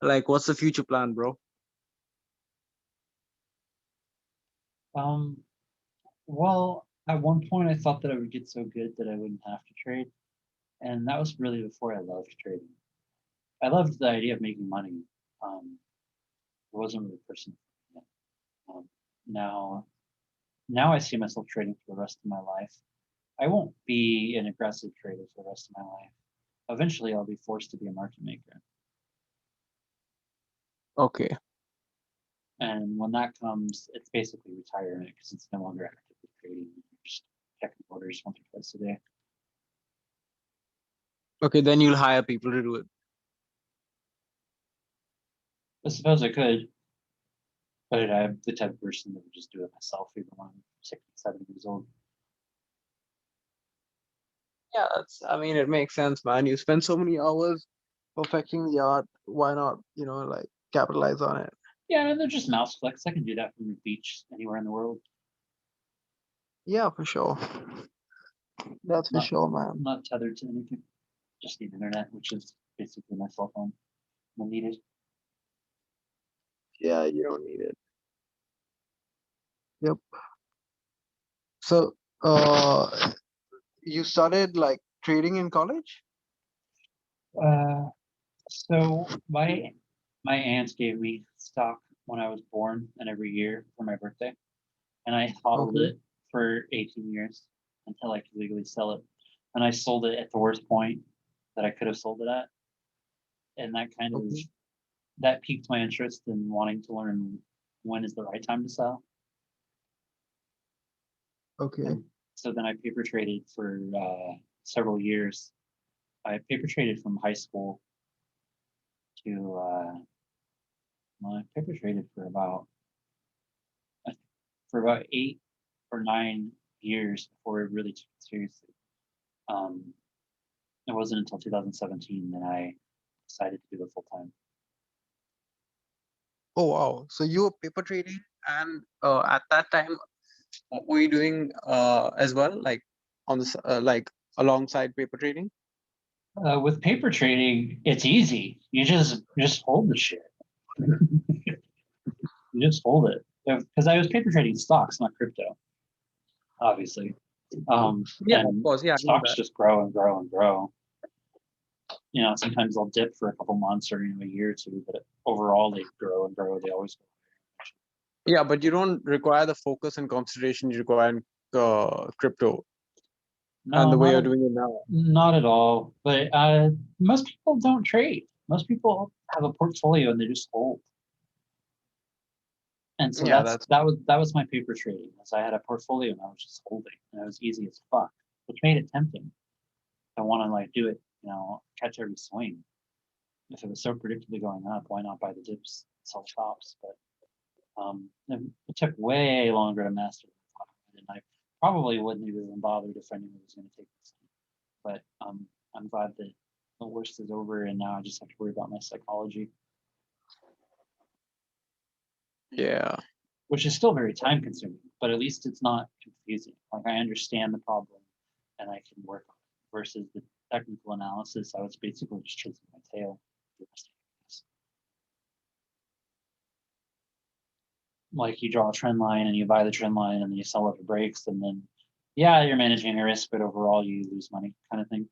Like, what's the future plan, bro? Well, at one point I thought that I would get so good that I wouldn't have to trade, and that was really before I loved trading. I loved the idea of making money. It wasn't really personal. Um, now, now I see myself trading for the rest of my life. I won't be an aggressive trader for the rest of my life. Eventually, I'll be forced to be a market maker. Okay. And when that comes, it's basically retirement because it's no longer actively trading. You're just checking orders once or twice a day. Okay, then you'll hire people to do it. I suppose I could, but I'm the type of person that would just do it myself even when I'm 60, 70 years old. Yeah, I mean, it makes sense, man. You spend so many hours perfecting the art. Why not, like capitalize on it? Yeah, and they're just mouse clicks. I can do that from the beach anywhere in the world. Yeah, for sure. That's for Not- sure, man. I'm not tethered to anything, just the internet, which is basically my cell phone when needed. Yeah, you don't need it. Yep. So, you started like trading in college? So my aunts gave me stock when I was born and every year for my birthday, and I hodled Okay. it for 18 years until I could legally sell it. And I sold it at the worst point that I could have sold it at, and that kind of Okay. that piqued my interest in wanting to learn when is the right time to sell. Okay. And so then I paper traded for several years. I paper traded from high school to well, I paper traded for about 8 or 9 years before I really took it seriously. It wasn't until 2017 that I decided to do it full time. Oh wow. So you were paper trading, and at that time, what were you doing as well, like on this, like alongside paper trading? With paper trading, it's easy. You just hold the shit. You just hold it because I was paper trading stocks, not crypto, obviously. Yeah, of And course. Yeah, I know stocks that. just grow and grow and grow. Sometimes they'll dip for a couple months or a year or two, but overall they grow and grow. They always grow. Yeah, but you don't require the focus and concentration you require in crypto and No, the way you're doing it now. not at all. But most people don't trade. Most people have a portfolio and they just hold. And so Yeah, that's that was my paper trading. Was I had a portfolio and I was just holding, and it was easy as fuck, which made it tempting. I want to like do it, catch every swing. If it was so predictably going up, why not buy the dips, sell tops? But it took way longer to master the and I probably wouldn't even bothered if I knew it was going to take this. But I'm glad that the worst is over, and now I just have to worry about my psychology, yeah. which is still very time consuming, but at least it's not confusing. Like I understand the problem and I can work on it versus the technical analysis. I was basically just chasing my tail. Like you draw a trend line and you buy the trend line and then you sell it for breaks, and then yeah, you're managing a risk, but overall you lose money kind of thing.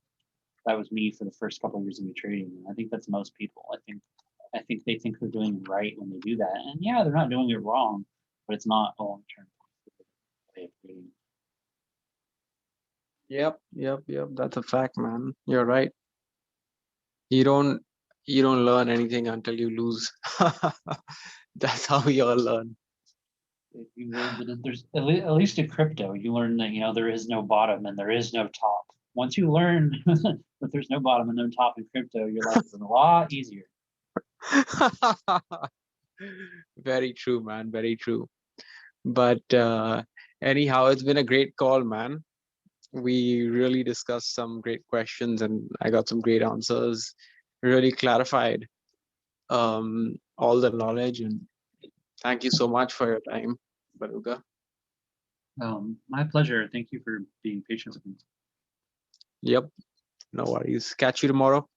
That was me for the first couple of years of me trading. And I think that's most people. I think they think they're doing it right when they do that. And yeah, they're not doing it wrong, but it's not a long term way of trading. Yep. That's a fact, man. You're right. You don't you don't learn anything until you lose. That's how we all learn. You learn that there's at least in crypto, you learn that there is no bottom and there is no top. Once you learn that there's no bottom and no top in crypto, your life is a lot easier. Very true, man. Very true. But anyhow, it's been a great call, man. We really discussed some great questions and I got some great answers. Really clarified all the knowledge, and thank you so much for your time, Beluga. My pleasure. Thank you for being patient with me. Yep, no worries. Catch you tomorrow.